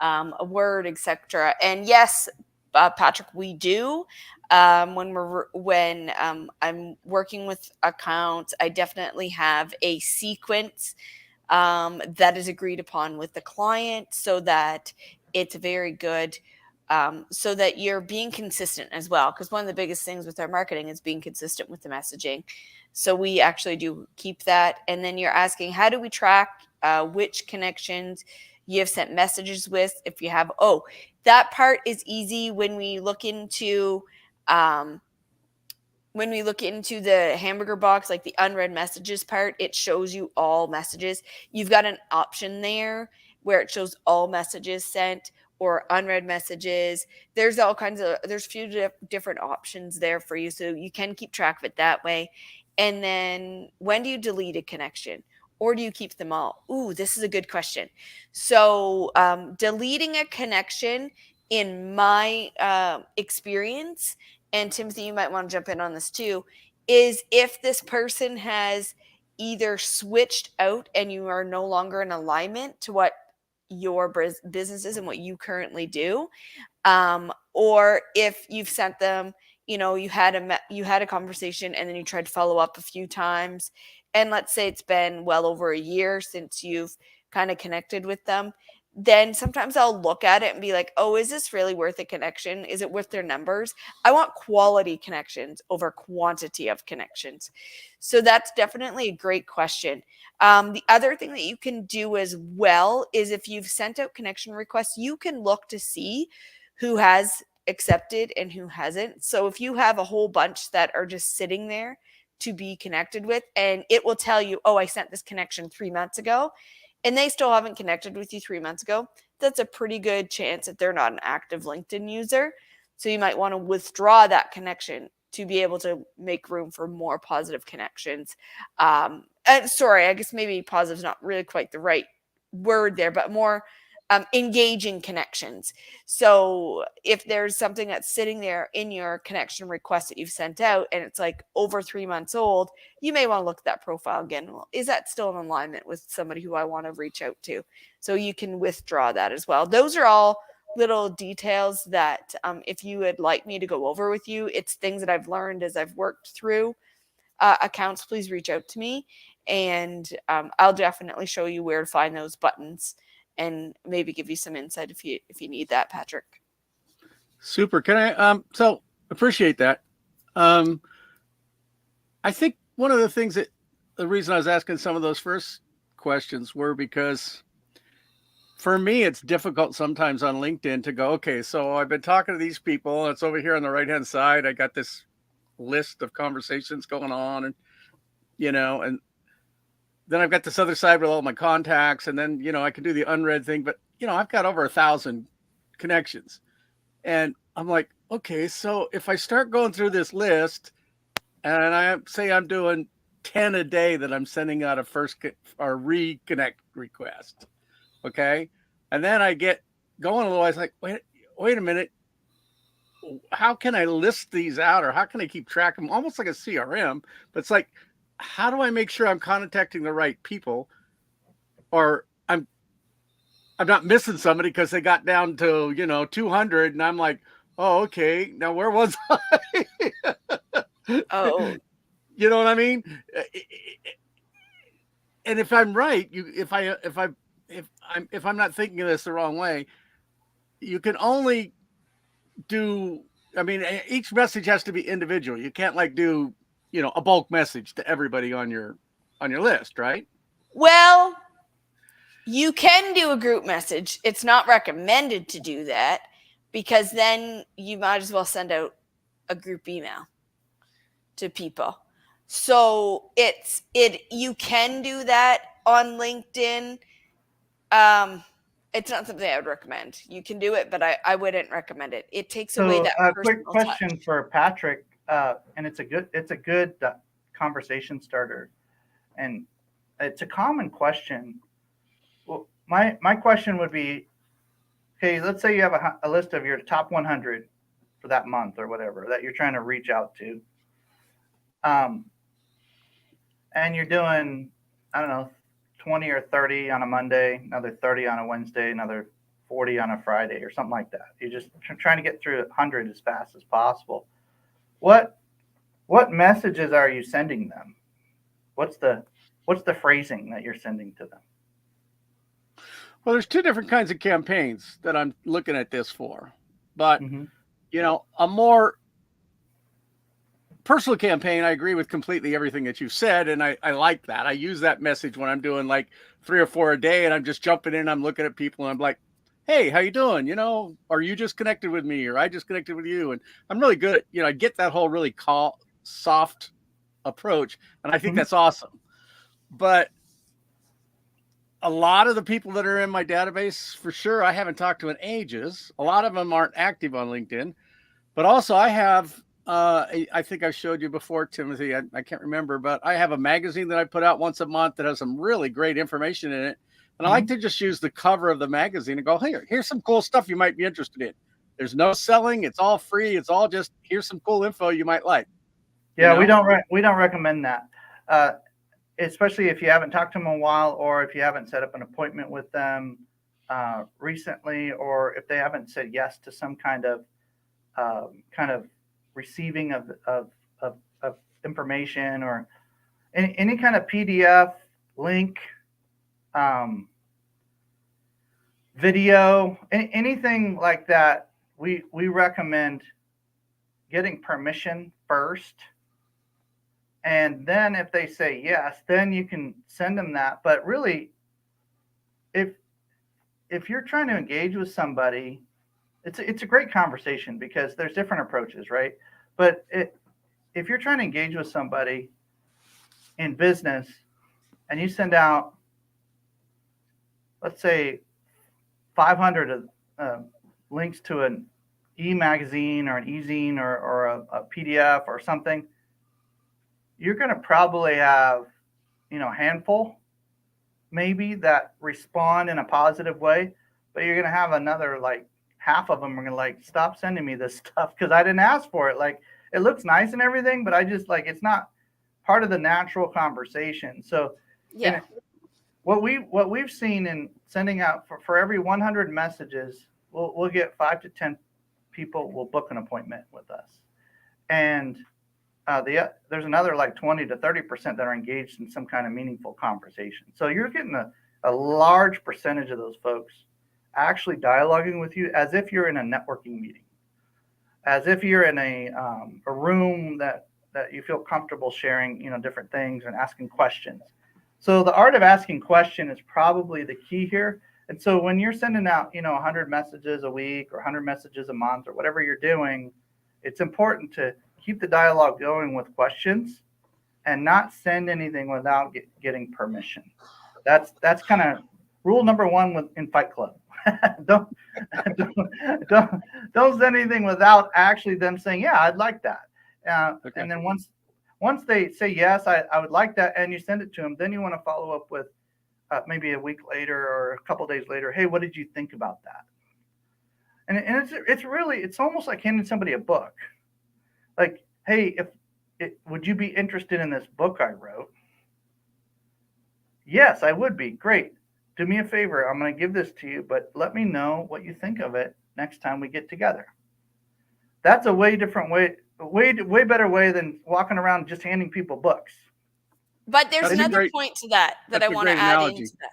a Word, etc.? And yes, Patrick, we do. When I'm working with accounts, I definitely have a sequence that is agreed upon with the client so that it's very good, so that you're being consistent as well. Because one of the biggest things with our marketing is being consistent with the messaging. So we actually do keep that. And then you're asking, how do we track which connections you have sent messages with? If you have, that part is easy when we look into the hamburger box, like the unread messages part, it shows you all messages. You've got an option there where it shows all messages sent or unread messages. There's a few different options there for you. So you can keep track of it that way. And then when do you delete a connection? Or do you keep them all? Ooh, this is a good question. So deleting a connection, in my experience, and Timothy, you might want to jump in on this too, is if this person has either switched out and you are no longer in alignment to what your business is and what you currently do, or if you've sent them, you had a conversation and then you tried to follow up a few times, and let's say it's been well over a year since you've kind of connected with them, then sometimes I'll look at it and be like, is this really worth a connection? Is it worth their numbers? I want quality connections over quantity of connections. So that's definitely a great question. The other thing that you can do as well is if you've sent out connection requests, you can look to see who has accepted and who hasn't. So if you have a whole bunch that are just sitting there to be connected with, and it will tell you, I sent this connection 3 months ago, and they still haven't connected with you 3 months ago, that's a pretty good chance that they're not an active LinkedIn user. So you might want to withdraw that connection to be able to make room for more positive connections. And sorry, I guess maybe positive is not really quite the right word there, but more engaging connections. So if there's something that's sitting there in your connection request that you've sent out and it's like over 3 months old, you may want to look at that profile again. Well, is that still in alignment with somebody who I want to reach out to? So you can withdraw that as well. Those are all little details that if you would like me to go over with you, it's things that I've learned as I've worked through accounts. Please reach out to me, and I'll definitely show you where to find those buttons and maybe give you some insight if you need that, Patrick. Super. Can I so appreciate that. I think one of the things that the reason I was asking some of those first questions were because for me it's difficult sometimes on LinkedIn to go, okay, so I've been talking to these people, it's over here on the right hand side, I got this list of conversations going on, and and then I've got this other side with all my contacts, and then, I can do the unread thing, but, I've got over 1,000 connections. And I'm like, okay, so if I start going through this list and I say I'm doing 10 a day that I'm sending out a first or reconnect request, okay? And then I get going a little, I was like, wait a minute. How can I list these out, or how can I keep track of them? Almost like a CRM, but it's like, how do I make sure I'm contacting the right people, or I'm not missing somebody because they got down to 200 and I'm like, oh, okay, now where was I? Oh, You know what I mean? And if I'm right, if I'm not thinking of this the wrong way, you can only do. I mean, each message has to be individual. You can't do a bulk message to everybody on your list, right? well, You can do a group message. It's not recommended to do that because then you might as well send out a group email to people. So you can do that on LinkedIn. It's not something I would recommend. You can do it, but I wouldn't recommend it. It takes away So that a personal quick question touch. for Patrick, and it's a good conversation starter, and it's a common question. Well, my question would be, okay, let's say you have a list of your top 100 for that month or whatever that you're trying to reach out to, and you're doing, I don't know, 20 or 30 on a Monday, another 30 on a Wednesday, another 40 on a Friday or something like that. You're just trying to get through 100 as fast as possible. What messages are you sending them? What's the phrasing that you're sending to them? Well, there's two different kinds of campaigns that I'm looking at this for. But, a more personal campaign, I agree with completely everything that you've said. And I like that. I use that message when I'm doing like 3 or 4 a day and I'm just jumping in, I'm looking at people and I'm like, hey, how you doing? Are you just connected with me or I just connected with you? And I'm really good at, I get that whole really soft approach. And I think that's awesome. But a lot of the people that are in my database, for sure, I haven't talked to in ages. A lot of them aren't active on LinkedIn, but also I have, I think I showed you before, Timothy, I can't remember, but I have a magazine that I put out once a month that has some really great information in it. And I like to just use the cover of the magazine and go, hey, here's some cool stuff you might be interested in. There's no selling. It's all free. It's all just, here's some cool info you might like. Yeah, we don't recommend that. Especially if you haven't talked to them in a while, or if you haven't set up an appointment with them recently, or if they haven't said yes to some kind of receiving of information, or any kind of PDF link, video, anything like that. We recommend getting permission first. And then if they say yes, then you can send them that. But really, if you're trying to engage with somebody, it's a great conversation because there's different approaches, right? But if you're trying to engage with somebody in business and you send out, let's say, 500 links to an e-magazine or an e-zine or a PDF or something, you're going to probably have, a handful maybe that respond in a positive way, but you're going to have another like half of them are going to like, stop sending me this stuff because I didn't ask for it. Like, it looks nice and everything, but I just like, it's not part of the natural conversation. So yeah, what we've seen in sending out for every 100 messages, we'll get 5 to 10 people will book an appointment with us. And there's another like 20 to 30% that are engaged in some kind of meaningful conversation. So you're getting a large percentage of those folks actually dialoguing with you as if you're in a networking meeting, as if you're in a room that you feel comfortable sharing, different things and asking questions. So the art of asking question is probably the key here. And so when you're sending out, 100 messages a week or 100 messages a month or whatever you're doing, it's important to keep the dialogue going with questions and not send anything without getting permission. That's kind of rule number one in Fight Club. don't send anything without actually them saying, yeah, I'd like that. Okay. And then once they say, yes, I would like that, and you send it to them, then you want to follow up with maybe a week later or a couple days later, hey, what did you think about that? And it's almost like handing somebody a book. Like, hey, would you be interested in this book I wrote? Yes, I would be. Great. Do me a favor. I'm going to give this to you, but let me know what you think of it next time we get together. That's a way different way, way better way than walking around just handing people books. But there's another point to that I want to add into that.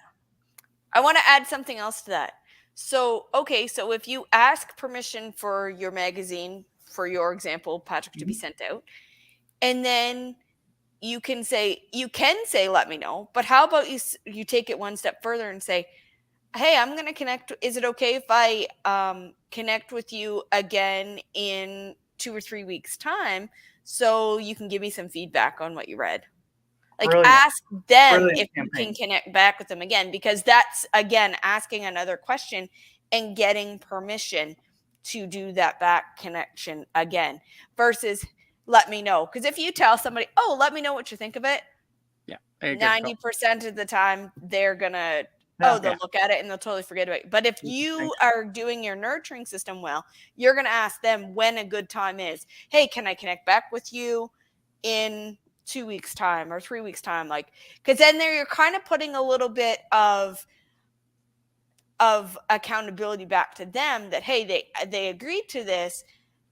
I want to add something else to that. So, okay, so if you ask permission for your magazine, for your example, Patrick, to be sent out, and then you can say, let me know, but how about you take it one step further and say, hey, I'm going to connect. Is it okay if I connect with you again in 2 or 3 weeks time so you can give me some feedback on what you read? Like, Brilliant. ask them Brilliant if you campaign. can connect back with them again, because that's, again, asking another question and getting permission to do that back connection again versus let me know. Because if you tell somebody, oh, let me know what you think of it, Yeah. Hey, good call. 90% of the time they're going to, Yeah. they'll look at it and they'll totally forget about it. But if you Thanks. are doing your nurturing system well, you're going to ask them when a good time is. Hey, can I connect back with you in 2 weeks time or 3 weeks time? Like, because then there you're kind of putting a little bit of accountability back to them that, hey, they agreed to this.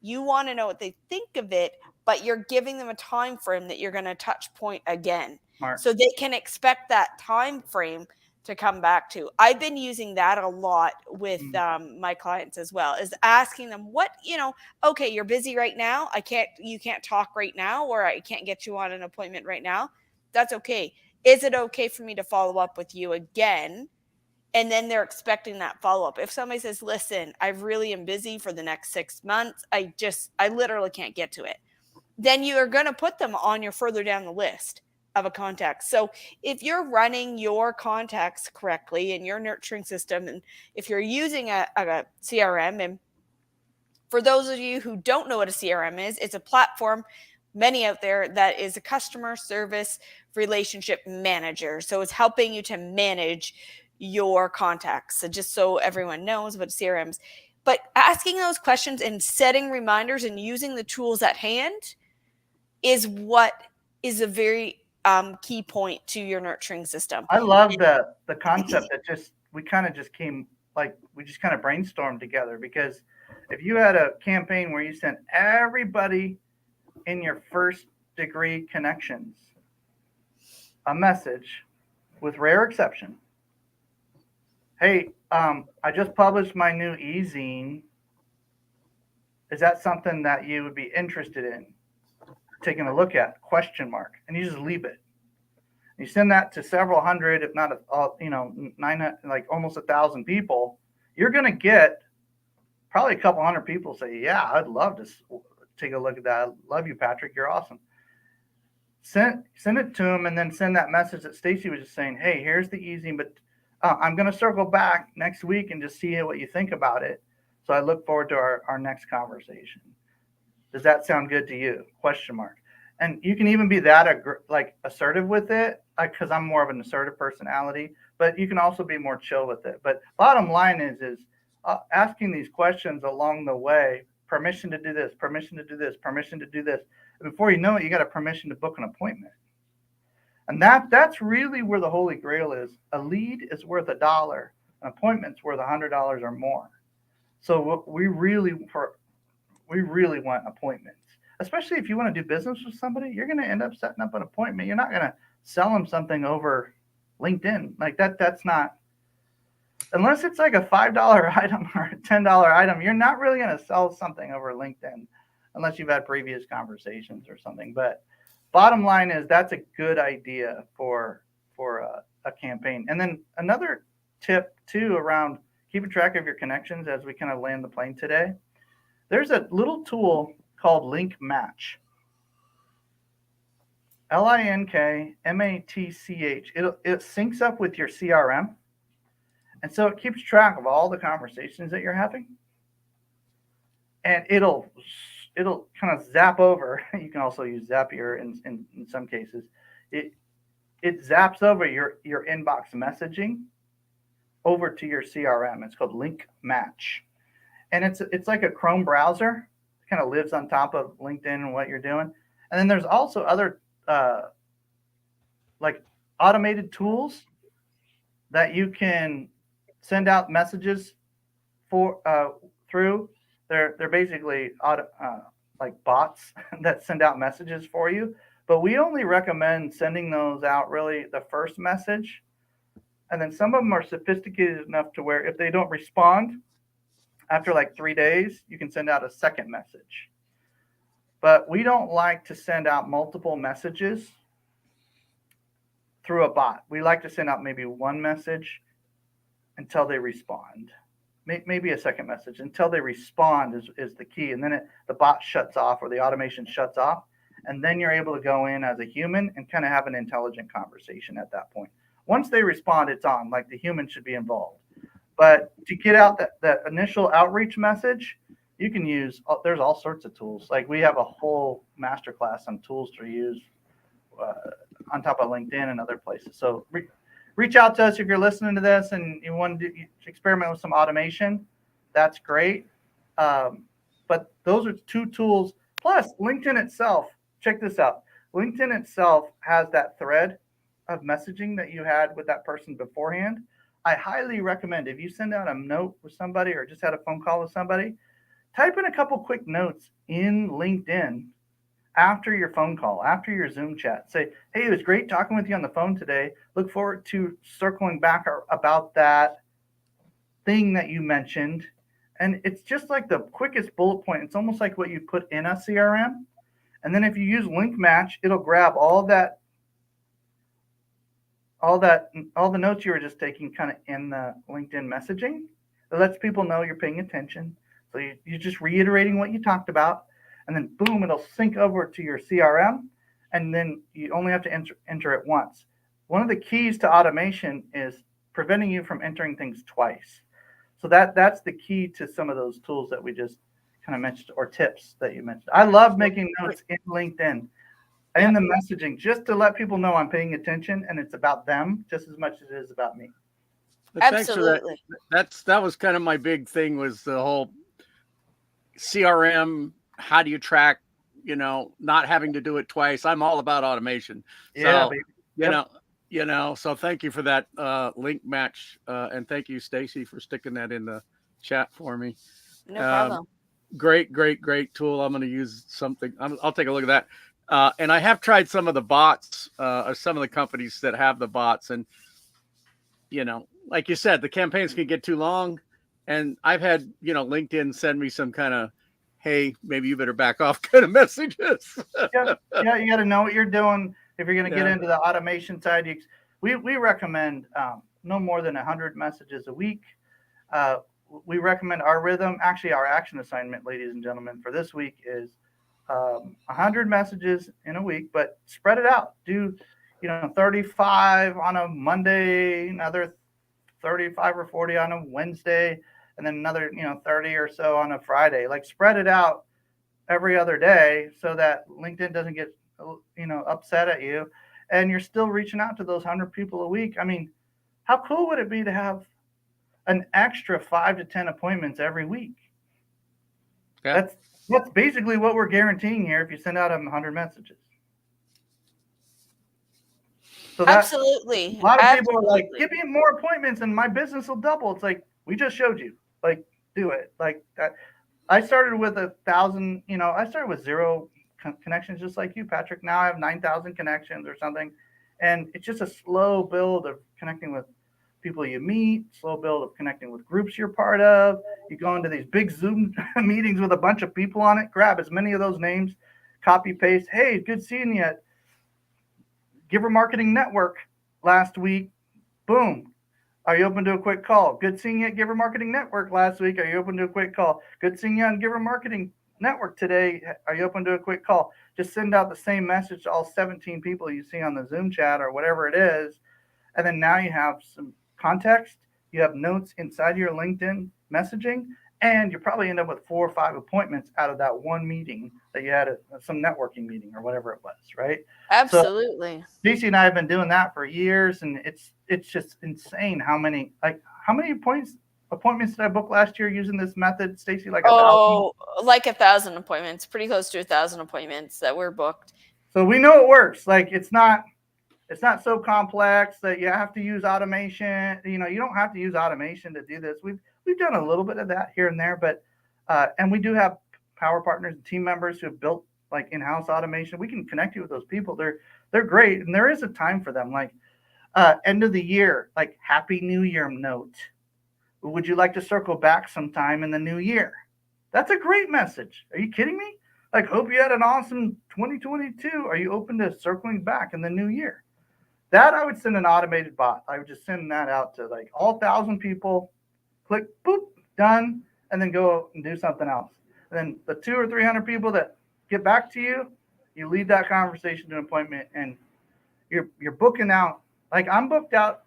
You want to know what they think of it, but you're giving them a time frame that you're going to touch point again. Smart. So they can expect that time frame to come back to. I've been using that a lot with my clients as well, is asking them what, okay, you're busy right now. You can't talk right now, or I can't get you on an appointment right now. That's okay. Is it okay for me to follow up with you again? And then they're expecting that follow-up. If somebody says, listen, I really am busy for the next 6 months, I literally can't get to it, then you are going to put them on your further down the list of a contact. So if you're running your contacts correctly in your nurturing system, and if you're using a CRM, and for those of you who don't know what a CRM is, it's a platform, many out there, that is a customer service relationship manager. So it's helping you to manage your contacts. So just so everyone knows what CRMs, but asking those questions and setting reminders and using the tools at hand is what is a very key point to your nurturing system. I love the concept that we kind of brainstormed together, because if you had a campaign where you sent everybody in your first degree connections a message, with rare exception, hey, I just published my new e-zine. Is that something that you would be interested in taking a look at? ? And you just leave it. You send that to several hundred, if not, 900, like almost 1,000 people. You're going to get probably a couple hundred people say, yeah, I'd love to take a look at that. I love you, Patrick. You're awesome. Send it to them, and then send that message that Stacy was just saying, hey, here's the e-zine, but I'm going to circle back next week and just see what you think about it. So I look forward to our next conversation. Does that sound good to you? ? And you can even be that assertive with it, because I'm more of an assertive personality, but you can also be more chill with it. But bottom line is asking these questions along the way: permission to do this, permission to do this, permission to do this. And before you know it, you got a permission to book an appointment. And that's really where the holy grail is. A lead is worth $1. An appointment's worth $100 or more. So we really want appointments, especially if you want to do business with somebody. You're going to end up setting up an appointment. You're not going to sell them something over LinkedIn like that. That's not, unless it's like a $5 item or a $10 item. You're not really going to sell something over LinkedIn unless you've had previous conversations or something. But bottom line is, that's a good idea for a campaign. And then another tip too around keeping track of your connections as we kind of land the plane today. There's a little tool called Link Match. LINKMATCH. It syncs up with your CRM. And so it keeps track of all the conversations that you're having. And it'll kind of zap over. You can also use Zapier in some cases. It zaps over your inbox messaging over to your CRM. It's called Link Match. And it's like a Chrome browser. It kind of lives on top of LinkedIn and what you're doing. And then there's also other like automated tools that you can send out messages through. They're basically like bots that send out messages for you. But we only recommend sending those out really the first message. And then some of them are sophisticated enough to where if they don't respond after like 3 days, you can send out a second message. But we don't like to send out multiple messages through a bot. We like to send out maybe one message until they respond. Maybe a second message until they respond is the key. And then the bot shuts off, or the automation shuts off. And then you're able to go in as a human and kind of have an intelligent conversation at that point. Once they respond, it's on. Like, the human should be involved. But to get out that initial outreach message, you can use, there's all sorts of tools. Like, we have a whole masterclass on tools to use on top of LinkedIn and other places. So reach out to us if you're listening to this and you want to experiment with some automation. That's great. But those are two tools. Plus, LinkedIn itself, check this out. LinkedIn itself has that thread of messaging that you had with that person beforehand. I highly recommend, if you send out a note with somebody or just had a phone call with somebody, type in a couple quick notes in LinkedIn after your phone call, after your Zoom chat. Say, hey, it was great talking with you on the phone today. Look forward to circling back about that thing that you mentioned. And it's just like the quickest bullet point. It's almost like what you put in a CRM. And then if you use Link Match, it'll grab all the notes you were just taking kind of in the LinkedIn messaging. It lets people know you're paying attention. So you're just reiterating what you talked about, and then boom, it'll sync over to your CRM, and then you only have to enter it once. One of the keys to automation is preventing you from entering things twice. So that's the key to some of those tools that we just kind of mentioned, or tips that you mentioned. I love making notes in LinkedIn in the messaging, just to let people know I'm paying attention and it's about them just as much as it is about me. Absolutely. That was kind of my big thing, was the whole CRM. How do you track, not having to do it twice? I'm all about automation. Yeah, so, baby. So thank you for that Link Match. And thank you, Stacy, for sticking that in the chat for me. No problem. Great tool. I'm going to use something. I'll take a look at that. And I have tried some of the bots, or some of the companies that have the bots. And, like you said, the campaigns can get too long. And I've had, LinkedIn send me some kind of, hey, maybe you better back off kind of messages. Yeah, you got to know what you're doing. If you're going to get into the automation side, we recommend no more than 100 messages a week. We recommend our rhythm. Actually, our action assignment, ladies and gentlemen, for this week is 100 messages in a week, but spread it out. Do 35 on a Monday, another 35 or 40 on a Wednesday, and then another 30 or so on a Friday. Like, spread it out every other day so that LinkedIn doesn't get upset at you, and you're still reaching out to those 100 people a week. I mean, how cool would it be to have an extra 5 to 10 appointments every week? Yeah. That's basically what we're guaranteeing here if you send out 100 messages. So Absolutely. A lot of people are like, give me more appointments and my business will double. It's like, we just showed you. Like, do it. Like that. I started with 1,000, I started with 0 connections, just like you, Patrick. Now I have 9,000 connections or something. And it's just a slow build of connecting with people you meet, slow build of connecting with groups you're part of. You go into these big Zoom meetings with a bunch of people on it, grab as many of those names, copy, paste. Hey, good seeing you at Giver Marketing Network last week. Boom. Are you open to a quick call? Good seeing you at Giver Marketing Network last week. Are you open to a quick call? Good seeing you on Giver Marketing Network today. Are you open to a quick call? Just send out the same message to all 17 people you see on the Zoom chat or whatever it is. And then now you have some context. You have notes inside your LinkedIn messaging, and you probably end up with 4 or 5 appointments out of that one meeting that you had at some networking meeting or whatever it was, right? Absolutely. So, DC and I have been doing that for years, and it's just insane how many appointments did I book last year using this method, Stacy? Like 1,000? Like 1,000 appointments, pretty close to 1,000 appointments that were booked. So we know it works. Like, it's not so complex that you have to use automation. You don't have to use automation to do this. We've done a little bit of that here and there, but and we do have power partners and team members who have built like in-house automation. We can connect you with those people. They're great, and there is a time for them. Like end of the year, like Happy New Year note. Would you like to circle back sometime in the new year? That's a great message. Are you kidding me? Like, hope you had an awesome 2022. Are you open to circling back in the new year? That I would send an automated bot. I would just send that out to like all 1,000 people, click, boop, done, and then go and do something else. And then the 200 or 300 people that get back to you, you lead that conversation to an appointment, and you're booking out. Like I'm booked out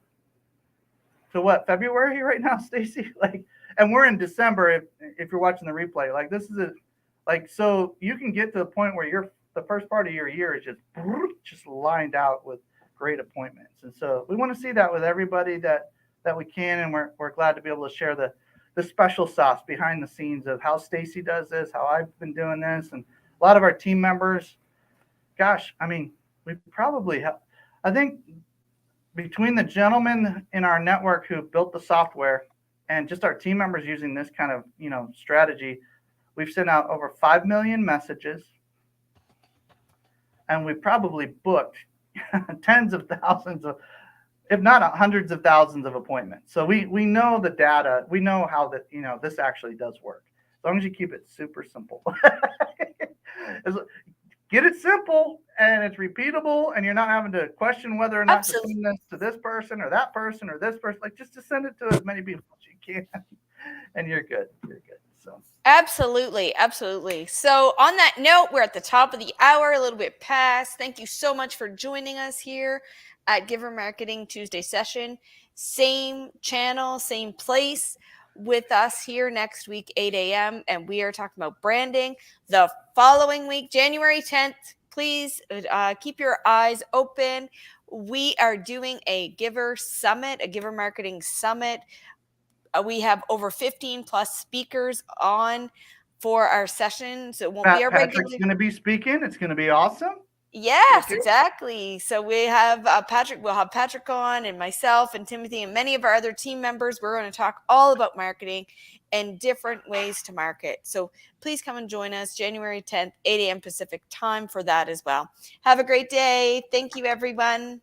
to what, February right now, Stacy? Like, and we're in December. If you're watching the replay, like this is a, like, so you can get to the point where the first part of your year is just lined out with great appointments. And so we want to see that with everybody that we can, and we're glad to be able to share the special sauce behind the scenes of how Stacy does this, how I've been doing this, and a lot of our team members. Gosh, I mean, we probably have, I think between the gentlemen in our network who built the software and just our team members using this kind of, strategy, we've sent out over 5 million messages, and we've probably booked tens of thousands of, if not hundreds of thousands of appointments. So we know the data. We know how that, this actually does work. As long as you keep it super simple. Get it simple and it's repeatable, and you're not having to question whether or not to send this to this person or that person or this person. Like just to send it to as many people as you can, and you're good. You're good. So absolutely. So on that note, we're at the top of the hour, a little bit past. Thank you so much for joining us here at Giver Marketing Tuesday session. Same channel, same place with us here next week, 8 a.m. And we are talking about branding. The following week, January 10th, please keep your eyes open. We are doing a Giver Summit, a Giver Marketing Summit. We have over 15 plus speakers on for our session. So it won't be our Patrick's going to be speaking. It's going to be awesome. Yes, exactly. So we have Patrick, we'll have Patrick on, and myself and Timothy and many of our other team members. We're going to talk all about marketing and different ways to market. So please come and join us January 10th, 8 a.m. Pacific time for that as well. Have a great day. Thank you, everyone.